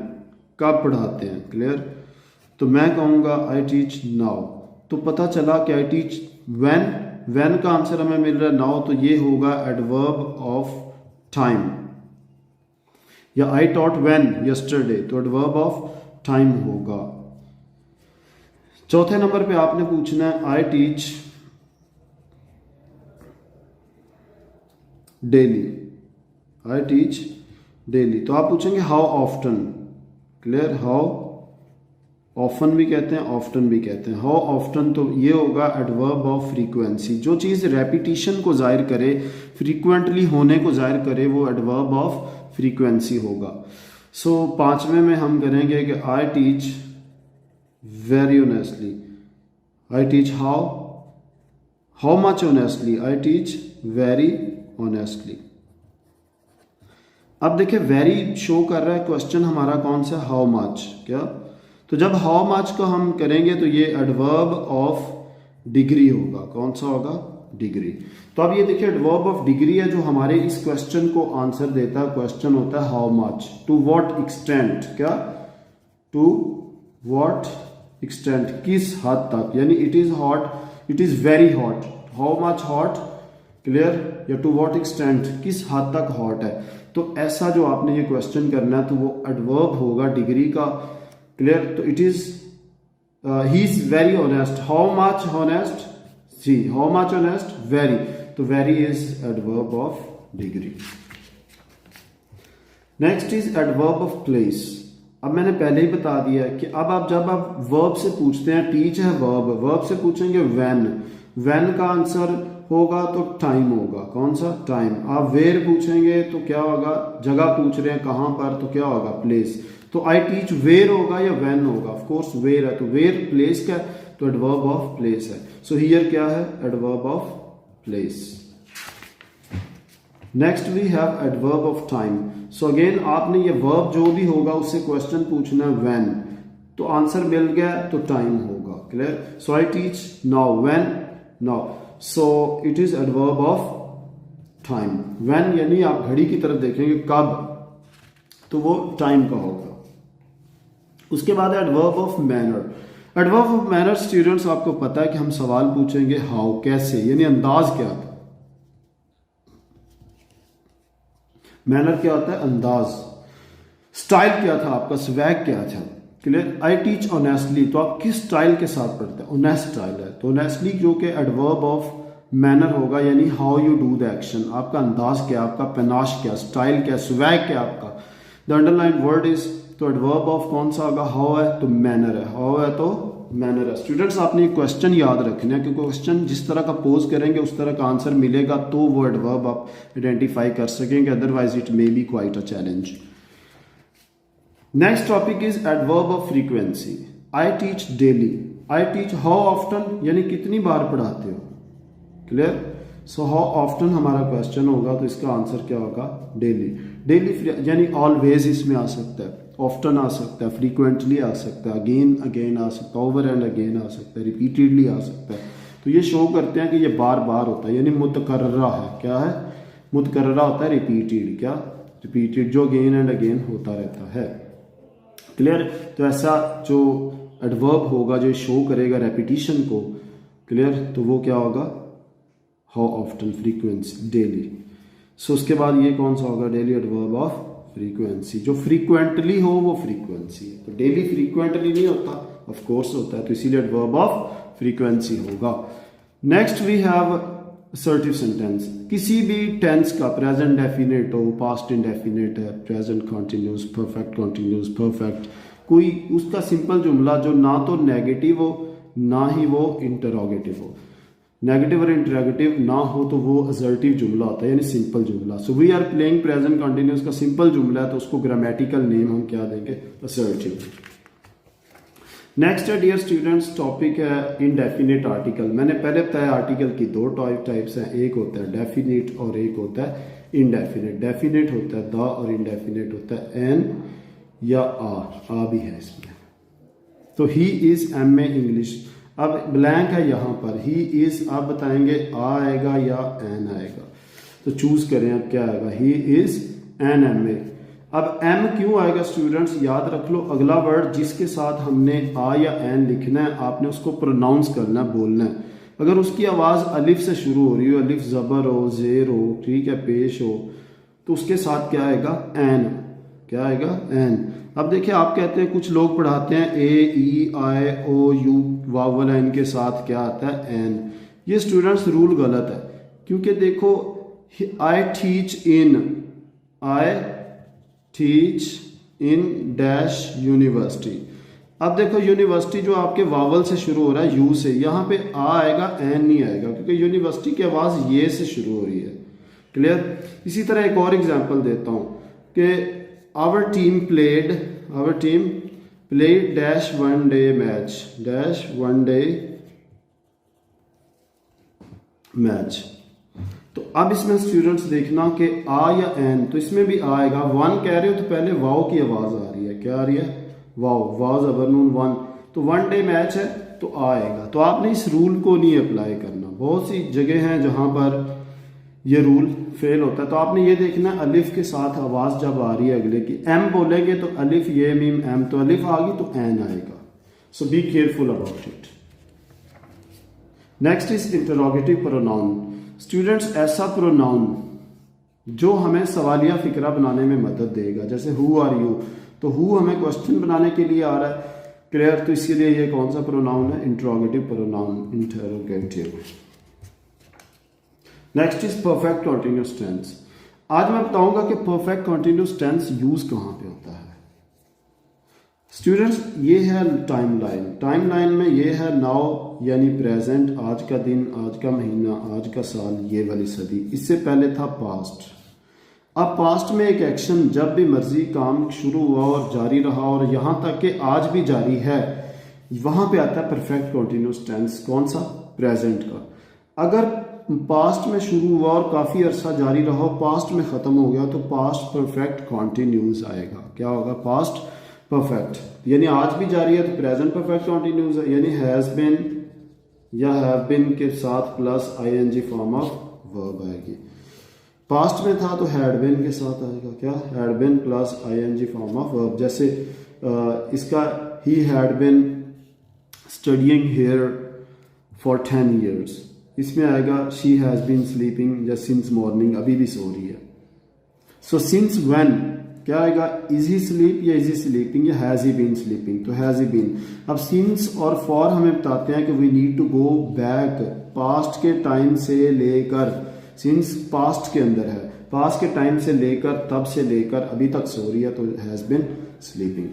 [SPEAKER 1] कब पढ़ाते हैं। क्लियर। तो मैं कहूँगा आई टीच नाउ, तो पता चला कि आई टीच व्हेन, व्हेन का आंसर हमें मिल रहा है नाउ, तो ये होगा एडवर्ब ऑफ टाइम। या आई टॉट व्हेन यस्टरडे, तो एडवर्ब ऑफ टाइम होगा। चौथे नंबर पे आपने पूछना है I teach daily, I teach daily, तो आप पूछेंगे how often. Clear. How often भी कहते हैं, ऑफ्टन भी कहते हैं। हाउ ऑफ्टन, तो ये होगा एडवर्ब ऑफ फ्रीक्वेंसी। जो चीज़ रेपिटिशन को जाहिर करे, फ्रीक्वेंटली होने को जाहिर करे, वो एडवर्ब ऑफ फ्रीक्वेंसी होगा। सो 5वें में हम करेंगे कि I teach very honestly, I teach how much honestly, I teach very honestly. अब देखिए वेरी शो कर रहा है क्वेश्चन हमारा कौन सा, हाउ मच। क्या, तो जब हाउ मच को हम करेंगे तो ये एडवर्ब ऑफ डिग्री होगा, कौन सा होगा, डिग्री। तो अब ये देखिए एडवर्ब ऑफ डिग्री है जो हमारे इस क्वेश्चन को आंसर देता है। क्वेश्चन होता है how much, to what extent, क्या, टू व्हाट एक्सटेंट, किस हद तक, यानी it is hot, it is very hot, how much hot. Clear. या टू व्हाट एक्सटेंट, किस हद तक हॉट है। तो ऐसा जो आपने ये क्वेश्चन करना है तो वो एडवर्ब होगा डिग्री का। क्लियर। तो it is he is very honest, how much honest, see how much honest, very, तो very is adverb of degree. Next is adverb of place. अब मैंने पहले ही बता दिया है कि अब आप जब आप वर्ब से पूछते हैं, टीच है वर्ब, वर्ब से पूछेंगे व्हेन, व्हेन का आंसर होगा तो टाइम होगा, कौन सा, टाइम। आप वेयर पूछेंगे तो क्या होगा, जगह पूछ रहे हैं कहां पर, तो क्या होगा, प्लेस। तो आई टीच वेयर होगा या व्हेन होगा, ऑफ कोर्स वेयर है, तो वेयर प्लेस का, तो एडवर्ब ऑफ प्लेस है। सो हियर क्या है, adverb of place. Next we have adverb of time. So again आपने ये वर्ब जो भी होगा उससे क्वेश्चन पूछना है व्हेन, तो आंसर मिल गया तो टाइम होगा, clear. So I teach now, when, now, so it is adverb of time. When यानी आप घड़ी की तरफ देखेंगे कब, तो वो टाइम का होगा। उसके बाद adverb of manner. Adverb of manner students आपको पता है कि हम सवाल पूछेंगे हाउ, कैसे, यानी अंदाज क्या था। मैनर क्या होता है, अंदाज। स्टाइल क्या था आपका, स्वैग क्या था, क्लियर। आई टीच ऑनेस्टली, तो आप किस स्टाइल के साथ पढ़ते हैं, ऑनेस्ट स्टाइल है, तो ऑनेस्टली जो कि एडवर्ब ऑफ मैनर होगा, यानी how you do the action, आपका अंदाज क्या, आपका पेनाश क्या, स्टाइल क्या, स्वैग क्या आपका। द अंडरलाइन वर्ड इज, तो एडवर्ब ऑफ कौन सा होगा, हाउ है तो मैनर है, हाउ है तो मैनर है। स्टूडेंट्स आपने क्वेश्चन याद रखना है, क्योंकि क्वेश्चन जिस तरह का पोज करेंगे उस तरह का आंसर मिलेगा, तो वो एडवर्ब आप आइडेंटिफाई कर सकेंगे, otherwise it may be quite a challenge. Next topic is adverb of frequency. I teach daily, I teach how often, यानी कितनी बार पढ़ाते हो, क्लियर। सो हाउ ऑफ्टन हमारा क्वेश्चन होगा, तो इसका आंसर क्या होगा, डेली। डेली यानी ऑलवेज इसमें आ सकता है, ऑफ्टन आ सकता है, फ्रीक्वेंटली आ सकता है, अगेन अगेन आ सकता है, ओवर एंड अगेन आ सकता है, रिपीटेडली आ सकता है। तो ये शो करते हैं कि ये बार बार होता है, यानी मुतकर्ररा है, क्या है, मुतकर्ररा होता है, रिपीटेड, क्या, रिपीटेड, जो अगेन एंड अगेन होता रहता है, क्लियर। तो ऐसा जो एडवर्ब होगा जो शो करेगा रेपिटिशन को, क्लियर, तो वो क्या होगा, हाउ ऑफ्टन, फ्रीक्वेंसी, डेली। सो उसके बाद ये कौन सा होगा, डेली एडवर्ब ऑफ फ्रीक्वेंसी। जो फ्रीक्वेंटली हो वो फ्रीक्वेंसी है, तो डेली फ्रीक्वेंटली नहीं होता, ऑफ कोर्स होता है, तो इसीलिए एडवर्ब ऑफ फ्रीक्वेंसी होगा। Next we have assertive sentence. किसी भी टेंस का, प्रेजेंट डेफिनेट हो, पास्ट इंडेफिनेट है, प्रेजेंट कॉन्टिन्यूस, परफेक्ट, परफेक्ट, कोई उसका सिंपल जुमला जो ना तो नेगेटिव हो ना ही वो इंटरोगेटिव हो, नेगेटिव और इंटरोगेटिव ना हो तो वो असर्टिव जुमला होता है, यानी सिंपल जुमला। So we are playing present continuous का सिंपल जुमला है, तो उसको ग्रामेटिकल नेम हम क्या देंगे, असर्टिव। नेक्स्ट है डियर स्टूडेंट्स, टॉपिक है इनडेफिनेट आर्टिकल। मैंने पहले बताया आर्टिकल की दो टाइप्स हैं, एक होता है डेफिनेट और एक होता है इनडेफिनेट। डेफिनेट होता है द और इनडेफिनेट होता है एन या आर, आ भी है इसमें। तो he is M A English, अब ब्लैंक है यहाँ पर, ही इज, आप बताएंगे आ आएगा या एन आएगा, तो चूज करें अब क्या आएगा, he is an M A. अब एम क्यों आएगा स्टूडेंट्स, याद रख लो, अगला वर्ड जिसके साथ हमने आ या एन लिखना है आपने उसको प्रोनाउंस करना है, बोलना है। अगर उसकी आवाज अलिफ से शुरू हो रही हो, अलिफ जबर हो, जेर हो, ठीक है, पेश हो, तो उसके साथ क्या आएगा, एन, क्या आएगा, एन। अब देखिए आप कहते हैं, कुछ लोग पढ़ाते हैं ए ई आई ओ यू वावल एन के साथ क्या आता है, एन। ये स्टूडेंट्स रूल गलत है, क्योंकि देखो I teach in dash university. अब देखो यूनिवर्सिटी जो आपके वावल से शुरू हो रहा है, यू से, यहाँ पे आ आएगा, एन नहीं आएगा, क्योंकि यूनिवर्सिटी की आवाज ये से शुरू हो रही है, क्लियर। इसी तरह एक और एग्जांपल देता हूँ कि our team played dash one day match। तो अब इसमें स्टूडेंट्स देखना कि आ या एन, तो इसमें भी आएगा, वन कह रहे हो तो पहले वाव की आवाज आ रही है, क्या आ रही है, वाव जबर नून वन, तो वन डे मैच है तो आएगा। तो आपने इस रूल को नहीं अप्लाई करना, बहुत सी जगह हैं जहां पर ये रूल फेल होता है। तो आपने ये देखना अलिफ के साथ आवाज जब आ रही है अगले की, एम बोलेंगे तो अलिफ ये मीम एम, तो अलिफ आ गई तो एन आएगा। So be careful about it. Next is interrogative pronoun. Students ऐसा प्रोनाउन जो हमें सवालिया फिक्रा बनाने में मदद देगा, जैसे हु आर यू, तो हु हमें क्वेश्चन बनाने के लिए आ रहा है, क्लियर? तो इसके लिए ये कौन सा प्रोनाउन है? Interrogative pronoun, interrogative. Next is perfect continuous tense. आज मैं बताऊंगा कि परफेक्ट कॉन्टिन्यूस टेंस यूज कहां पे होता है। स्टूडेंट्स, ये है टाइमलाइन। टाइमलाइन में ये है नाउ यानी प्रेजेंट, आज का दिन, आज का महीना, आज का साल, ये वाली सदी। इससे पहले था पास्ट। अब पास्ट में एक एक्शन जब भी मर्जी काम शुरू हुआ और जारी रहा और यहां तक कि आज भी जारी है, वहां पे आता है परफेक्ट कॉन्टिन्यूस टेंस। कौन सा? प्रेजेंट का। अगर पास्ट में शुरू हुआ और काफी अरसा जारी रहा, पास्ट में खत्म हो गया, तो पास्ट परफेक्ट कॉन्टिन्यूस आएगा। क्या होगा? Past perfect. यानी आज भी जारी है तो प्रेजेंट परफेक्ट कॉन्टिन्यूस है, यानी हैज बीन या हैव बीन के साथ plus ING form of verb आएगी। पास्ट में था तो हैड बीन के साथ आएगा। क्या? Had been plus ING form of verb. जैसे इसका he had been studying here for 10 years, इसमें आएगा शी हैज बीन स्लीपिंग या सिंस मॉर्निंग, अभी भी सो रही है। सो सिंस व्हेन क्या आएगा? इज ही स्लीप या इज ही स्लीपिंग या हैज ही बीन स्लीपिंग, तो हैज ही बीन। अब सिंस और फॉर हमें बताते हैं कि we need to go back, past के टाइम से लेकर, सिंस पास्ट के अंदर है, पास्ट के टाइम से लेकर, तब से लेकर अभी तक सो रही है, तो has been sleeping.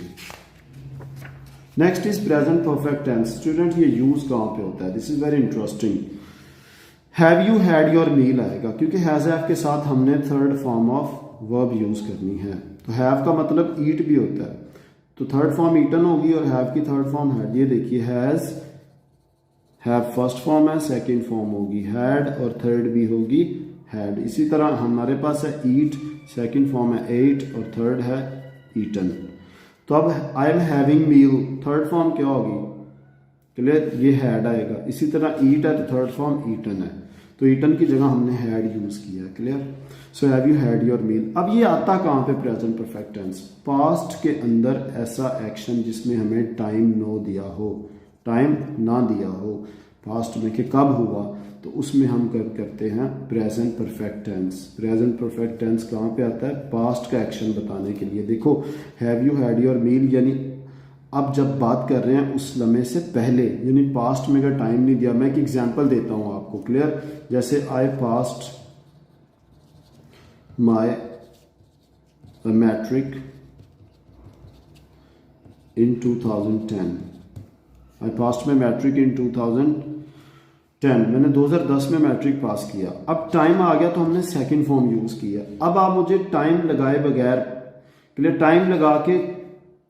[SPEAKER 1] Next is present perfect tense. Student, ये यूज कहां पे होता है? This is very interesting. Have you had your meal आएगा, क्योंकि हैज हैव के साथ हमने third form of verb use करनी है। तो हैव का मतलब ईट भी होता है, तो थर्ड फॉर्म ईटन होगी और हैव की थर्ड फॉर्म हैड। ये देखिए, हैज, हैव फर्स्ट फॉर्म है, सेकंड फॉर्म होगी हैड और थर्ड भी होगी हैड। इसी तरह हमारे पास है ईट, सेकंड फॉर्म है एट और थर्ड है ईटन। तो अब I am having meal, third form क्या होगी? क्लियर? ये हैड आएगा। इसी तरह ईट है तो थर्ड फॉर्म ईटन है, तो ईटन की जगह हमने हैड यूज किया है। Clear? So have you had your meal. अब ये आता कहां पे? Present perfect tense. पास्ट के अंदर ऐसा एक्शन जिसमें हमें टाइम नो दिया हो, टाइम ना दिया हो पास्ट में कि कब हुआ, तो उसमें हम करते हैं present perfect tense. Present perfect tense कहां पे आता है? पास्ट का एक्शन बताने के लिए। देखो, have you had your meal, यानी अब जब बात कर रहे हैं उस लम्हे से पहले, यानी पास्ट में अगर टाइम नहीं दिया। मैं एक एग्जांपल देता हूं आपको। क्लियर? जैसे I passed my matric in 2010। I passed my matric in 2010। मैंने 2010 में मैट्रिक पास किया। अब टाइम आ गया तो हमने सेकंड फॉर्म यूज किया। अब आप मुझे टाइम लगाए बगैर, क्लियर, टाइम लगा के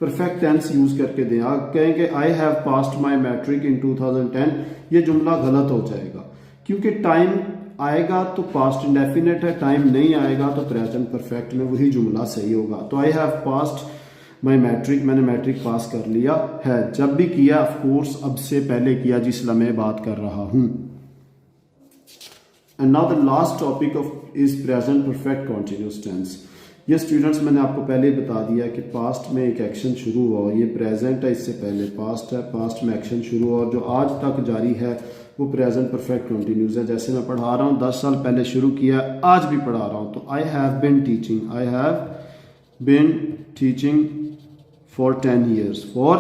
[SPEAKER 1] परफेक्ट टेंस यूज करके दें। आप कहेंगे I have passed my matric in 2010, ये जुमला गलत हो जाएगा, क्योंकि टाइम आएगा तो पास्ट इंडेफिनेट है, टाइम नहीं आएगा तो प्रेजेंट परफेक्ट में वही जुमला सही होगा। तो I have passed my matric, मैंने मैट्रिक पास कर लिया है। जब भी किया, ऑफ कोर्स अब से पहले किया जिस लम्हे बात कर रहा हूं। And now the last topic of is present perfect continuous tense. ये स्टूडेंट्स, मैंने आपको पहले ही बता दिया कि पास्ट में एक एक्शन शुरू हुआ, ये प्रेजेंट है, इससे पहले पास्ट है, पास्ट में एक्शन शुरू हुआ और जो आज तक जारी है वो प्रेजेंट परफेक्ट कंटिन्यूस है। जैसे मैं पढ़ा रहा हूँ, 10 साल पहले शुरू किया, आज भी पढ़ा रहा हूँ, तो I have been teaching, I have been teaching for 10 years, for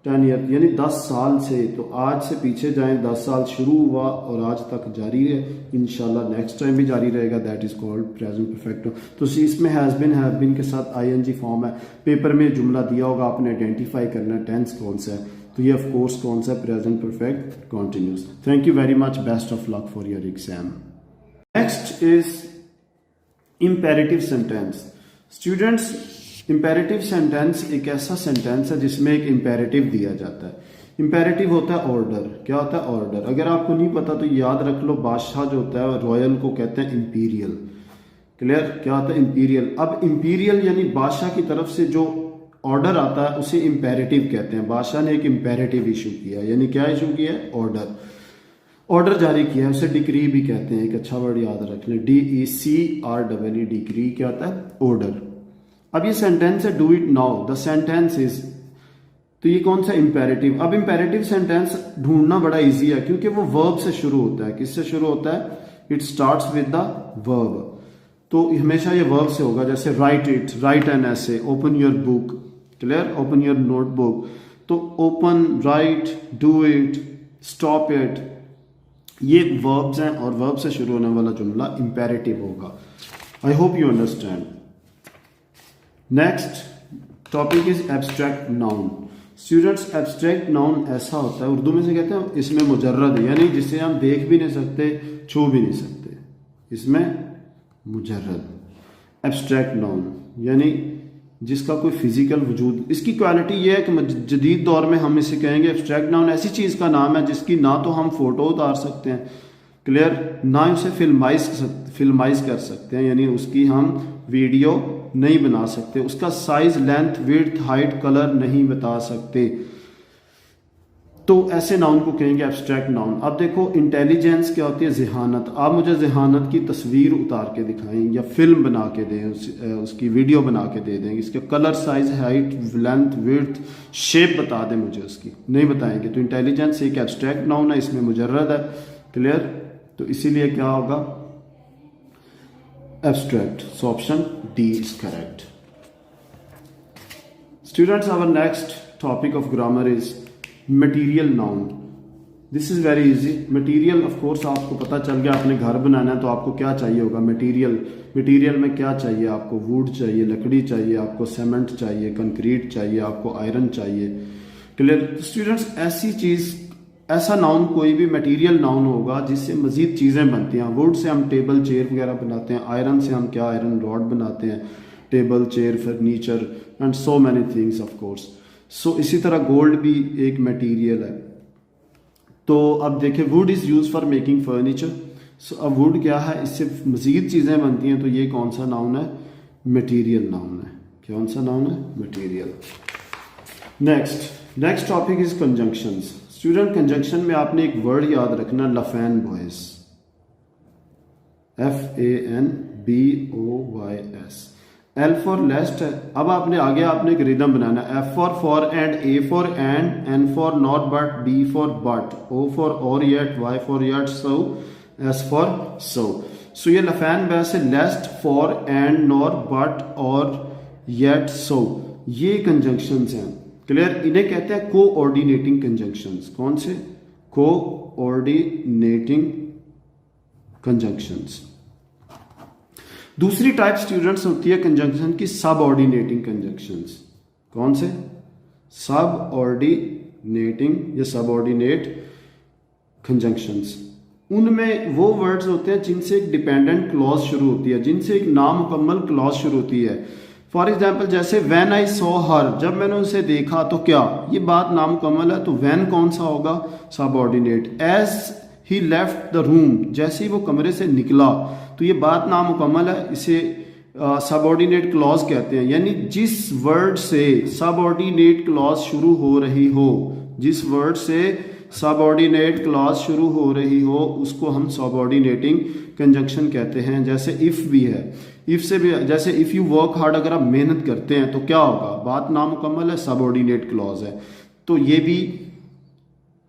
[SPEAKER 1] 10 years यानी 10 साल से। तो आज से पीछे जाएं, 10 साल शुरू हुआ और आज तक जारी है, इंशाल्लाह नेक्स्ट टाइम भी जारी रहेगा। That is called present perfect. तो इसमें हैज बीन, हैव बीन के साथ आईएनजी फॉर्म है। पेपर में जुमला दिया होगा, आपने आइडेंटिफाई करना है टेंस कौन सा है। तो ये ऑफ कोर्स कौन सा? Present perfect continuous. Thank you very much, best of luck for your exam. Next is imperative sentence. Students, imperative sentence एक ऐसा सेंटेंस है जिसमें एक इंपेरेटिव दिया जाता है। इंपेरेटिव होता है ऑर्डर। क्या होता है? ऑर्डर। अगर आपको नहीं पता तो याद रख लो, बादशाह जो होता है रॉयल को कहते हैं इंपीरियल। क्लियर? क्या होता है? इंपीरियल। अब इंपीरियल यानी बादशाह की तरफ से जो ऑर्डर आता है उसे इंपेरेटिव कहते हैं। बादशाह ने एक इंपेरेटिव इशू किया, यानी क्या इशू किया है? ऑर्डर। ऑर्डर जारी किया है, उसे डिक्री भी कहते हैं। एक अच्छा वर्ड याद रख लें, DECREE, डिक्री। क्या होता है? ऑर्डर। अब ये सेंटेंस है do it now, the sentence is, तो ये कौन सा? इंपेरेटिव। अब इंपेरेटिव सेंटेंस ढूंढना बड़ा इजी है, क्योंकि वो वर्ब से शुरू होता है। किससे शुरू होता है? It starts with the verb, तो हमेशा ये वर्ब से होगा। जैसे write it, write an essay, open your book. Clear? Open your notebook. तो open, write, do it, stop it, ये वर्ब्स हैं और वर्ब से शुरू होने वाला जुमला इंपेरेटिव होगा। I hope you understand. Next topic is abstract noun. Students, abstract noun ऐसा होता है, उर्दू में से कहते हैं इसमें मुजर्रद है, यानी जिसे हम देख भी नहीं सकते, छू भी नहीं सकते, इसमें मुजर्रद। एब्स्ट्रैक्ट नाउन यानी जिसका कोई फिजिकल वजूद, इसकी क्वालिटी ये है कि जदीद दौर में हम इसे कहेंगे एब्स्ट्रैक्ट नाउन ऐसी चीज़ का नाम है जिसकी ना तो हम फोटो उतार सकते हैं, क्लियर, ना उसे फिल्माइज कर सकते हैं, यानी उसकी हम वीडियो नहीं बना सकते, उसका size, length, width, height, colour नहीं बता सकते, तो ऐसे नाउन को कहेंगे एब्स्ट्रैक्ट नाउन। अब देखो इंटेलिजेंस क्या होती है, ज़हानत। आप मुझे ज़हानत की तस्वीर उतार के दिखाएं या फिल्म बना के दें, उसकी वीडियो बना के दे दें, इसके colour, size, height, length, width, shape बता दें मुझे, उसकी नहीं बताएंगे, तो इंटेलिजेंस एक एब्स्ट्रैक्ट नाउन है, इसमें मुजर्रद है, क्लियर, तो इसीलिए क्या होगा, abstract. So option D is correct. Students, our next topic of grammar is material noun. This is very easy. Material of course आपको पता चल गया, आपने घर बनाना है तो आपको क्या चाहिए होगा, मटीरियल। मटीरियल में क्या चाहिए आपको, वुड चाहिए, लकड़ी चाहिए, आपको सीमेंट चाहिए, कंक्रीट चाहिए, आपको आयरन चाहिए, क्लियर। स्टूडेंट्स, ऐसी चीज, ऐसा नाउन कोई भी मटेरियल नाउन होगा जिससे मजीद चीज़ें बनती हैं। वुड से हम टेबल, चेयर वगैरह बनाते हैं, आयरन से हम क्या, आयरन रॉड बनाते हैं, table, chair, furniture and so many things of course. So इसी तरह गोल्ड भी एक मटेरियल है। तो अब देखें, wood is use for making furniture. So अब वुड क्या है, इससे मजीद चीज़ें बनती हैं, तो ये कौन सा नाउन है, मटेरियल नाउन है। कौन सा नाउन है, material. Next topic is conjunctions. Student, conjunction में आपने एक वर्ड याद रखना, LFANBOYS, FANBOYS। L for lest है। अब आपने एक रिदम बनाना, F for and, A for and, N for not but, B for but, O for or yet, Y for yet, so, S for so. So ये LFANBOYS है, lest, for, and, nor, but, or, yet, so, ये conjunctions हैं, clear. इन्हें कहते हैं coordinating conjunctions. कौन से, coordinating conjunctions. दूसरी टाइप स्टूडेंट्स होती है कंजंक्शन की, सबऑर्डिनेटिंग कंजंक्शंस। कौन से, सबऑर्डिनेटिंग या सबऑर्डिनेट कंजंक्शंस। उनमें वो वर्ड्स होते हैं जिनसे एक डिपेंडेंट क्लॉज शुरू होती है, जिनसे एक नामुकम्मल क्लॉज शुरू होती है। फॉर एग्जाम्पल, जैसे व्हेन आई सॉ हर, जब मैंने उसे देखा तो क्या, ये बात नामुकम्मल है, तो व्हेन कौन सा होगा, subordinate. As he left the room, जैसे ही वो कमरे से निकला, तो ये बात नामुकम्मल है, इसे सबऑर्डिनेट क्लॉज कहते हैं। यानी जिस वर्ड से सबऑर्डिनेट क्लॉज शुरू हो रही हो, जिस वर्ड से सबऑर्डिनेट क्लॉज शुरू हो रही हो, उसको हम सबऑर्डिनेटिंग कंजंक्शन कहते हैं। जैसे इफ भी है, इफ से भी, जैसे इफ यू वर्क हार्ड, अगर आप मेहनत करते हैं तो क्या होगा, बात नामुकम्मल है, सबऑर्डिनेट क्लॉज है, तो ये भी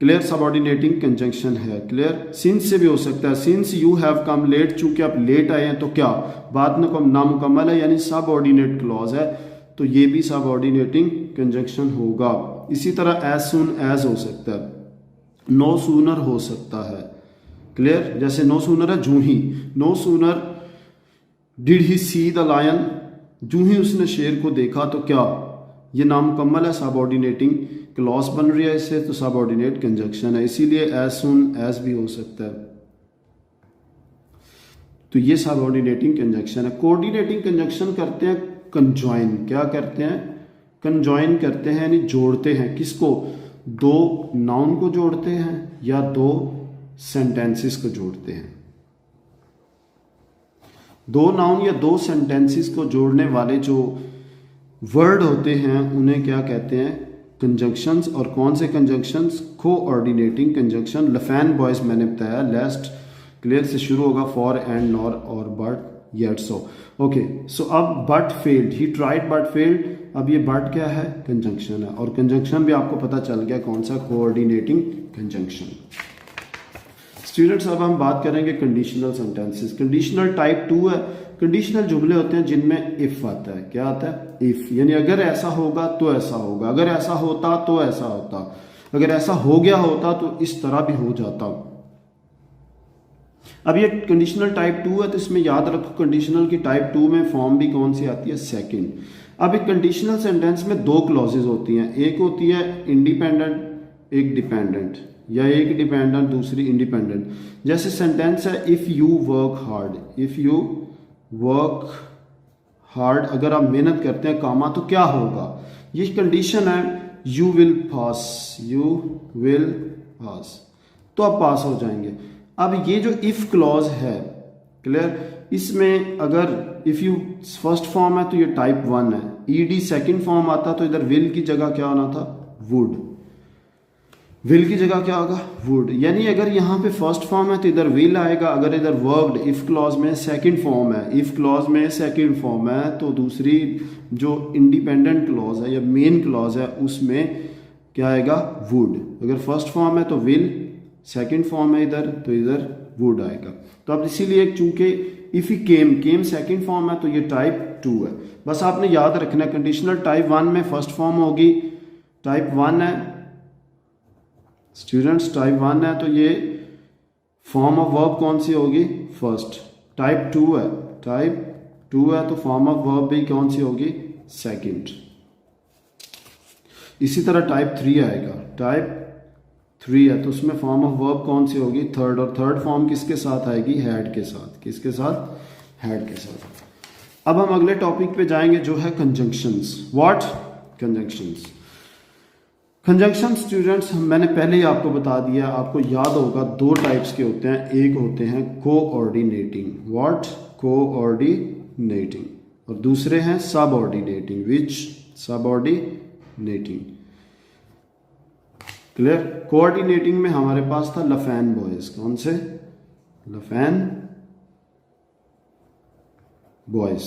[SPEAKER 1] क्लियर सबऑर्डिनेटिंग कंजंक्शन है, क्लियर। सिंस से भी हो सकता है, since you have come late, चूंकि आप लेट आए हैं तो क्या, बात नामुकम्मल है, यानी सबऑर्डिनेट क्लॉज है, तो ये भी सबऑर्डिनेटिंग कंजंक्शन होगा। इसी तरह एज सून एज हो सकता है, नो सूनर हो सकता है, क्लियर। जैसे नो सूनर है, जूं ही, no sooner did he see the lion, जूं ही उसने शेर को देखा, तो क्या, ये नामुकम्मल है, सबऑर्डिनेटिंग क्लॉज बन रही है इससे, तो सबऑर्डिनेट कंजंक्शन है, इसीलिए एज सून एज भी हो सकता है, तो ये सबऑर्डिनेटिंग कंजंक्शन है। कोऑर्डिनेटिंग कंजंक्शन करते हैं कंजॉइन, क्या करते हैं, कंजॉइन करते हैं, यानी जोड़ते हैं, किसको, दो नाउन को जोड़ते हैं या दो सेंटेंसेस को जोड़ते हैं। दो नाउन या दो सेंटेंसेस को जोड़ने वाले जो वर्ड होते हैं उन्हें क्या कहते हैं, कंजंक्शंस। और कौन से कंजंक्शंस, कोऑर्डिनेटिंग कंजंक्शन। लफैन बॉयज मैंने बताया, लेस्ट, क्लियर, से शुरू होगा, फॉर, एंड, नॉर, और, बट, येट, सो। ओके, सो अब but failed, he tried but failed, अब ये बट क्या है, कंजंक्शन है, और कंजंक्शन भी आपको पता चल गया कौन सा, कोऑर्डिनेटिंग कंजंक्शन। स्टूडेंट्स, अब हम बात करेंगे कंडीशनल सेंटेंसेस। कंडीशनल टाइप 2 है, कंडीशनल जुमले होते हैं जिनमें इफ आता है। क्या आता है? इफ, यानी अगर ऐसा होगा तो ऐसा होगा, अगर ऐसा होता तो ऐसा होता, अगर ऐसा हो गया होता तो इस तरह भी हो जाता। अब ये कंडीशनल टाइप 2 है, तो इसमें याद रखो कंडीशनल की टाइप 2 में फॉर्म भी कौन सी आती है? सेकंड। अब एक कंडीशनल सेंटेंस में दो क्लॉजेज होती हैं, एक होती है इंडिपेंडेंट, एक डिपेंडेंट, या एक डिपेंडेंट दूसरी इंडिपेंडेंट। जैसे सेंटेंस है if you work hard, if you work hard, अगर आप मेहनत करते हैं कामा तो क्या होगा? ये कंडीशन है you will pass, you will pass, तो आप पास हो जाएंगे। अब ये जो इफ क्लॉज है, क्लियर, इसमें अगर इफ यू फर्स्ट फॉर्म है तो ये टाइप 1 है, ईडी सेकंड फॉर्म आता तो इधर विल की जगह क्या होना था? वुड। विल की जगह क्या होगा? वुड। यानी अगर यहाँ पे फर्स्ट फॉर्म है तो इधर विल आएगा, अगर इधर वर्ब्ड इफ क्लॉज में सेकंड फॉर्म है, इफ क्लॉज में सेकंड फॉर्म है, तो दूसरी जो इंडिपेंडेंट क्लॉज है या मेन क्लॉज है उसमें क्या आएगा? वुड। अगर फर्स्ट फॉर्म है तो विल, सेकंड फॉर्म है इधर तो इधर वुड आएगा। तो अब इसीलिए चूंकि if he came second form है तो ये टाइप 2 है। बस आपने याद रखना कंडीशनल टाइप 1 में फर्स्ट फॉर्म होगी, टाइप 1 है स्टूडेंट्स, टाइप 1 है तो ये फॉर्म ऑफ वर्ब कौन सी होगी? फर्स्ट। टाइप 2 है, टाइप 2 है तो फॉर्म ऑफ वर्ब भी कौन सी होगी? सेकंड। इसी तरह टाइप 3 आएगा, टाइप 3 है तो उसमें फॉर्म ऑफ वर्ब कौन सी होगी? थर्ड। और थर्ड फॉर्म किसके साथ आएगी? हैड के साथ। किसके साथ? हैड के साथ। अब हम अगले टॉपिक पे जाएंगे जो है conjunctions. What? Conjunctions. Conjunction students मैंने पहले ही आपको बता दिया, आपको याद होगा दो टाइप्स के होते हैं, एक होते हैं कोऑर्डिनेटिंग, व्हाट? कोऑर्डिनेटिंग, और दूसरे हैं subordinating, which? Subordinating. Clear? Coordinating में हमारे पास था लफैन बॉयज, कौन से? LFANBOYS.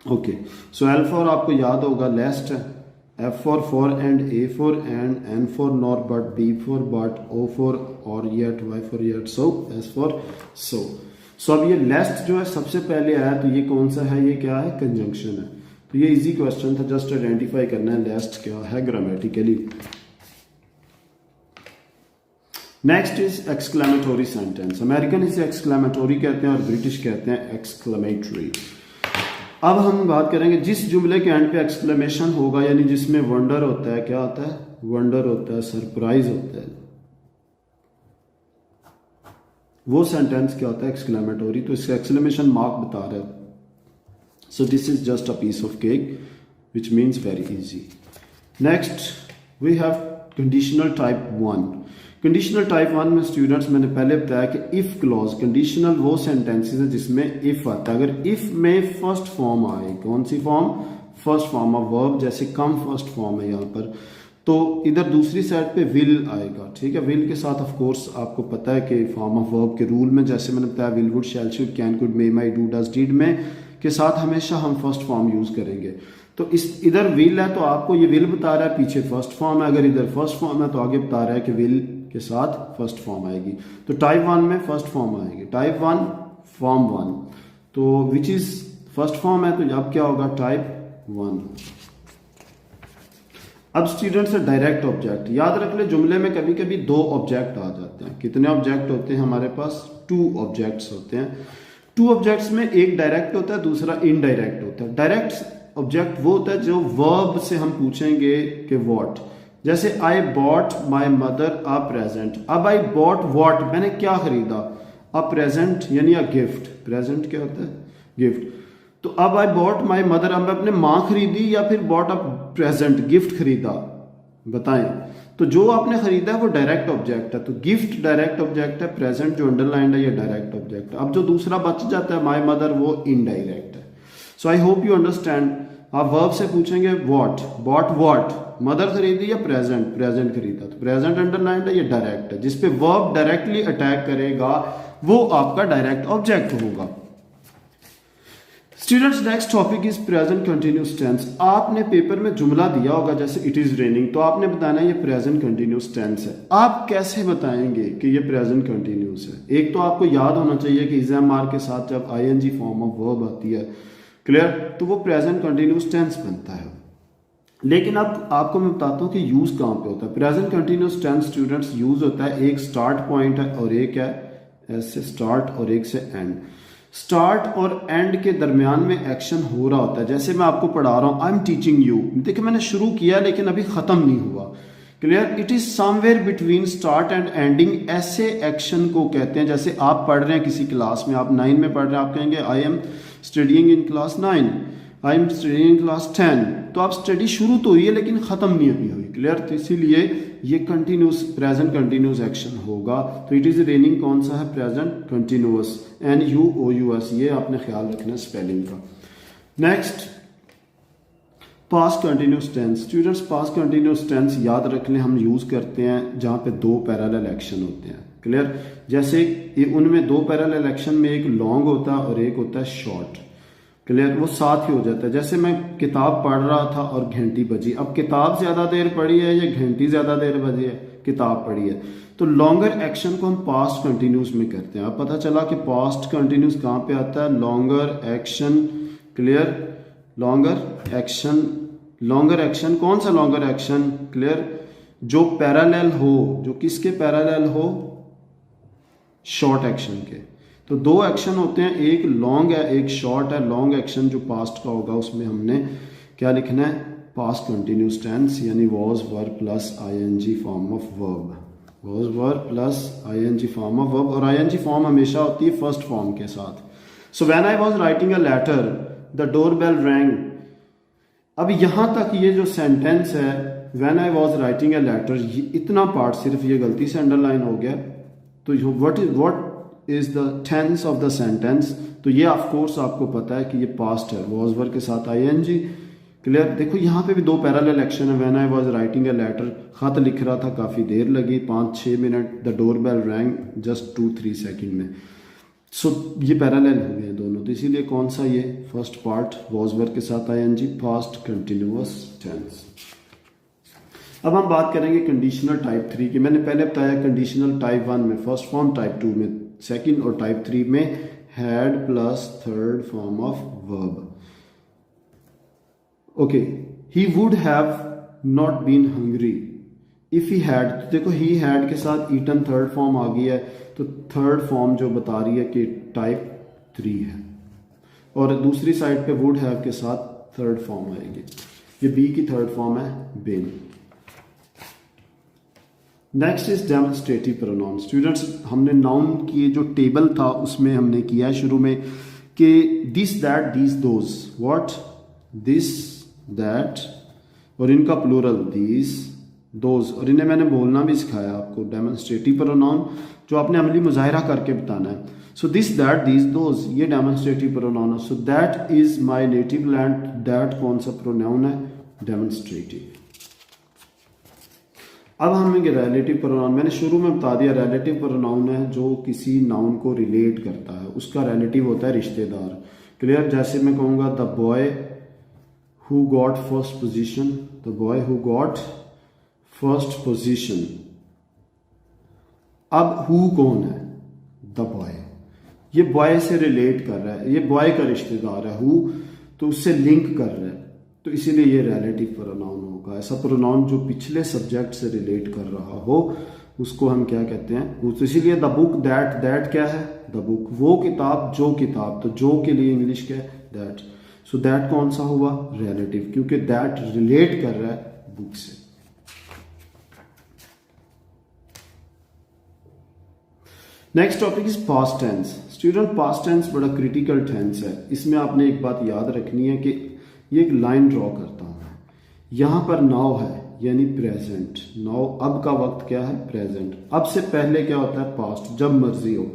[SPEAKER 1] Okay, so L for आपको याद होगा लेस्ट है, F for and, A for and, N for nor but, B for but, O for or yet, Y for yet, so, S for so। सो अब ये लेस्ट जो है सबसे पहले आया तो ये कौन सा है? ये क्या है? कंजंक्शन है। तो ये इजी क्वेश्चन था, जस्ट आइडेंटिफाई करना है लेस्ट क्या है grammatically. Next is exclamatory sentence. American इसे एक्सक्लेमेटरी कहते हैं और ब्रिटिश कहते हैं एक्सक्लेमेटरी। अब हम बात करेंगे जिस जुमले के एंड पे एक्सक्लेमेशन होगा, यानी जिसमें वंडर होता है, क्या होता है? वंडर होता है, सरप्राइज होता है, वो सेंटेंस क्या होता है? एक्सक्लेमेटरी। तो इसका एक्सक्लेमेशन मार्क बता रहा है। So this is just a piece of cake which means very easy. Next we have conditional type 1। Conditional type 1 में स्टूडेंट्स मैंने पहले बताया कि इफ क्लॉज, कंडीशनल वो सेंटेंसेस है जिसमें इफ आता है। अगर इफ में फर्स्ट फॉर्म आए, कौन सी form? First form of verb, जैसे कम फर्स्ट फॉर्म है यहाँ पर, तो इधर दूसरी साइड पे विल आएगा। ठीक है, विल के साथ ऑफ कोर्स आपको पता है कि फॉर्म ऑफ वर्ब के रूल में जैसे मैंने बताया will, would, shall, should, can, could, may, might, do, does, did में के साथ हमेशा हम फर्स्ट फॉर्म यूज करेंगे। तो इस इधर विल है तो आपको ये विल बता रहा है, पीछे फर्स्ट फॉर्म है। अगर इधर फर्स्ट फॉर्म है तो आगे बता रहा है कि विल के साथ फर्स्ट फॉर्म आएगी। तो टाइप 1 में फर्स्ट फॉर्म आएगी, टाइप 1 फॉर्म 1, तो विच इज फर्स्ट फॉर्म है तो अब क्या होगा? टाइप 1। अब स्टूडेंट्स है डायरेक्ट ऑब्जेक्ट। याद रख ले जुमले में कभी कभी दो ऑब्जेक्ट आ जाते हैं। कितने ऑब्जेक्ट होते हैं हमारे पास? 2 ऑब्जेक्ट्स होते हैं। 2 ऑब्जेक्ट्स में एक डायरेक्ट होता है, दूसरा इनडायरेक्ट होता है। डायरेक्ट ऑब्जेक्ट वो होता है जो वर्ब से हम पूछेंगे कि व्हाट। जैसे I bought my mother a present. अब आई बॉट व्हाट, मैंने क्या खरीदा? अ प्रेजेंट यानी अ गिफ्ट। प्रेजेंट क्या होता है? गिफ्ट। तो अब आई बॉट माई मदर, अब मैं अपने माँ खरीदी या फिर बॉट अ प्रेजेंट, गिफ्ट खरीदा? बताएं। तो जो आपने खरीदा है वो डायरेक्ट ऑब्जेक्ट है, तो गिफ्ट डायरेक्ट ऑब्जेक्ट है, प्रेजेंट जो अंडरलाइंड है ये डायरेक्ट ऑब्जेक्ट है। अब जो दूसरा बच जाता है माई मदर, वो इनडायरेक्ट है। सो आई होप यू अंडरस्टैंड। आप वर्ब से पूछेंगे व्हाट, बॉट व्हाट, मदर खरीदी या प्रेजेंट, प्रेजेंट खरीदा, तो प्रेजेंट अंडरलाइंड है, ये डायरेक्ट है। जिसपे वर्ब डायरेक्टली अटैक करेगा वो आपका डायरेक्ट ऑब्जेक्ट होगा। Students next topic is present continuous tense. आपने पेपर में जुमला दिया होगा जैसे इट इज रेनिंग, तो आपने बताना ये प्रेजेंट कंटिन्यूस टेंस है। आप कैसे बताएंगे कि ये प्रेजेंट कंटिन्यूस है? एक तो आपको याद होना चाहिए कि इज एम आर के साथ जब आईएनजी फॉर्म ऑफ वर्ब आती है, क्लियर, तो वो प्रेजेंट कंटिन्यूस टेंस बनता है। लेकिन अब आपको मैं बताता हूँ कि यूज कहाँ पे होता है। Present continuous tense students use होता है, एक स्टार्ट पॉइंट है और एक है ऐसे स्टार्ट और एक से एंड। स्टार्ट और एंड के दरमियान में एक्शन हो रहा होता है। जैसे मैं आपको पढ़ा रहा हूं, आई एम टीचिंग यू, देखिए मैंने शुरू किया लेकिन अभी खत्म नहीं हुआ, clear. It is somewhere between start and ending, ऐसे एक्शन को कहते हैं। जैसे आप पढ़ रहे हैं किसी क्लास में, आप 9 में पढ़ रहे हैं, आप कहेंगे I am studying in class 9, I am studying in class 10, तो आप स्टडी शुरू तो हुई है लेकिन खत्म नहीं अभी हुई, क्लियर। तो इसीलिए ये कंटिन्यूस प्रेजेंट कंटिन्यूस एक्शन होगा। तो इट इज रेनिंग कौन सा है? प्रेजेंट कंटिन्यूअस, NUOUS, ये आपने ख्याल रखना है स्पेलिंग का। Next past continuous tense. Students past continuous tense याद रख लें, हम यूज करते हैं जहां पे दो पैरेलल एक्शन होते हैं, क्लियर। जैसे उनमें दो पैरेलल एक्शन में एक लॉन्ग होता है और एक होता है शॉर्ट, क्लियर, वो साथ ही हो जाता है। जैसे मैं किताब पढ़ रहा था और घंटी बजी, अब किताब ज्यादा देर पढ़ी है या घंटी ज्यादा देर बजी है? किताब पढ़ी है। तो लॉन्गर एक्शन को हम पास्ट कंटिन्यूस में करते हैं। अब पता चला कि पास्ट कंटिन्यूस कहाँ पे आता है? Longer action, clear, longer action. Longer action कौन सा लॉन्गर एक्शन? क्लियर, जो पैरेलल हो, जो किसके पैरेलल हो? शॉर्ट एक्शन के। तो दो एक्शन होते हैं, एक लॉन्ग है एक शॉर्ट है। लॉन्ग एक्शन जो पास्ट का होगा उसमें हमने क्या लिखना है? पास्ट कंटिन्यूस टेंस, यानी was verb plus ING form of verb, was verb plus ING form of verb. और आईएनजी फॉर्म हमेशा होती है फर्स्ट फॉर्म के साथ। So when I was writing a letter the doorbell rang. अब यहां तक ये जो सेंटेंस है when I was writing a letter, इतना पार्ट सिर्फ ये गलती से अंडरलाइन हो गया। तो what is the tense of the sentence? तो ये ऑफ कोर्स आपको पता है कि ये पास्ट है, वॉज वर्ब के साथ आईएनजी, क्लियर। देखो यहाँ पे भी दो पैरेलल एक्शन है। When I was writing a letter, खत लिख रहा था, काफी देर लगी, 5-6 minute. The doorbell rang just 2-3 second में। सो ये पैरेलल हो गए दोनों, तो इसीलिए कौन सा ये फर्स्ट पार्ट वॉज वर्ब के साथ आईएनजी, पास्ट कंटिन्यूअस टेंस। अब हम बात करेंगे कंडीशनल टाइप 3 की। मैंने पहले बताया कंडीशनल टाइप 1 में फर्स्ट फॉर्म, टाइप 2 में सेकंड, और टाइप 3 में had plus third form of verb. Okay, he would have not been hungry if he had. देखो ही हैड के साथ ईटन थर्ड फॉर्म आ गई है, तो थर्ड फॉर्म जो बता रही है कि टाइप 3 है। और दूसरी साइड पे वुड हैव के साथ थर्ड फॉर्म आएगी। ये बी की थर्ड फॉर्म है been. Next is demonstrative pronoun. Students हमने नाउन की जो टेबल था उसमें हमने किया शुरू में कि this that these those, what, this that, और इनका प्लूरल दिस दोज, और इन्हें मैंने बोलना भी सिखाया आपको। डेमोन्स्ट्रेटिव प्रोनाउन जो आपने अमली मुजाहिरा करके बताना है। So this that these those, ये डेमोन्स्ट्रेटिव प्रोनाउन है। So that is my native land, that कौन सा प्रोनाउन है? डेमोन्स्ट्रेटिव। अब हमें रिलेटिव प्रोनाउन, मैंने शुरू में बता दिया, रिलेटिव प्रोनाउन है जो किसी नाउन को रिलेट करता है, उसका रिलेटिव होता है रिश्तेदार, क्लियर। जैसे मैं कहूंगा the boy who got first position, the boy who got first position. अब हु कौन है? The boy. ये बॉय से रिलेट कर रहा है, ये बॉय का रिश्तेदार है, हु तो उससे लिंक कर रहा है, तो इसीलिए ये रिलेटिव प्रोनाउन होगा। ऐसा प्रोनाउन जो पिछले सब्जेक्ट से रिलेट कर रहा हो उसको हम क्या कहते हैं? तो इसीलिए द बुक दैट, दैट क्या है? द बुक, वो किताब, जो किताब, तो जो के लिए इंग्लिश क्या है? दैट। सो दैट कौन सा हुआ? रिलेटिव, क्योंकि दैट रिलेट कर रहा है बुक से। Next topic is past tense. Student past tense बड़ा क्रिटिकल टेंस है। इसमें आपने एक बात याद रखनी है कि ये एक लाइन ड्रॉ करता हूं मैं, यहां पर नाउ है यानी प्रेजेंट। नाउ अब का वक्त क्या है? प्रेजेंट। अब से पहले क्या होता है? पास्ट, जब मर्जी हो।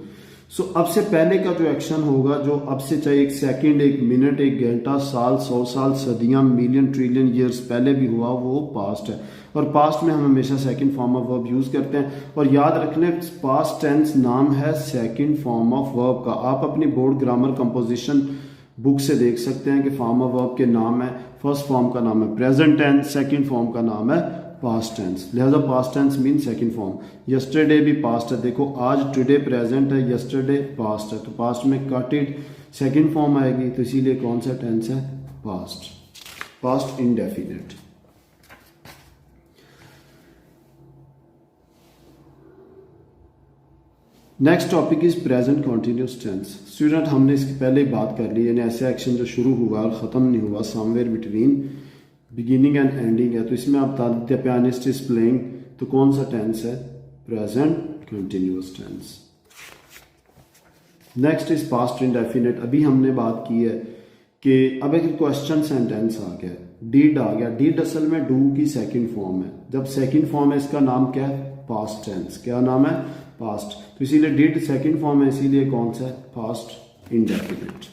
[SPEAKER 1] सो अब से पहले का जो एक्शन होगा, जो अब से चाहे 1 सेकेंड, 1 मिनट, 1 घंटा, साल, 100 साल, सदियां, मिलियन, ट्रिलियन ईयर्स पहले भी हुआ, वो पास्ट है। और पास्ट में हम हमेशा second form of verb use करते हैं। और याद रखने पास्ट टेंस नाम है सेकंड फॉर्म ऑफ वर्ब का। आप अपनी बोर्ड ग्रामर कंपोजिशन बुक से देख सकते हैं कि फॉर्म ऑफ वर्ब के नाम है, फर्स्ट फॉर्म का नाम है प्रेजेंट टेंस, सेकंड फॉर्म का नाम है पास्ट टेंस, लिहाजा past tens mean second form. Yesterday भी पास्ट है, देखो आज टुडे प्रेजेंट है, यस्टरडे पास्ट है, तो पास्ट में कटेड सेकंड फॉर्म आएगी, तो इसीलिए कौन सा टेंस है? Past, past indefinite. Next topic is present continuous tense. Student हमने इसकी पहले ही बात कर ली, यानी ऐसे एक्शन जो शुरू हुआ और ख़त्म नहीं हुआ, somewhere between beginning and ending है, तो इसमें आप बता देते हैं पियानिस्ट इज प्लेइंग, तो कौन सा टेंस है? Present continuous tense. Next is past indefinite. अभी हमने बात की है कि अब एक क्वेश्चन सेंटेंस आ गया, डिड आ गया, डिड असल में डू की सेकंड फॉर्म है, जब सेकंड फॉर्म है इसका नाम क्या है? Past tense. क्या नाम है? पास्ट, तो इसीलिए डिड सेकंड फॉर्म है, इसीलिए कौन सा है? Past indefinite.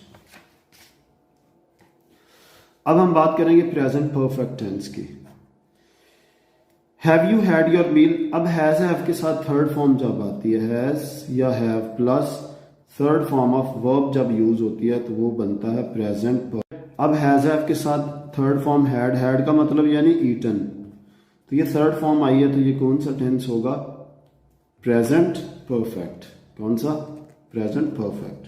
[SPEAKER 1] अब हम बात करेंगे प्रेजेंट परफेक्ट टेंस की। Have you had your meal, अब हैज हैव के साथ थर्ड फॉर्म जब आती है, हैज या have plus third form of verb जब यूज होती है तो वो बनता है प्रेजेंट परफेक्ट। अब हैज हैव के साथ थर्ड फॉर्म हैड, हैड का मतलब यानी ईटन, तो ये थर्ड फॉर्म आई है, तो ये कौन सा टेंस होगा? Present perfect. कौन सा? Present perfect.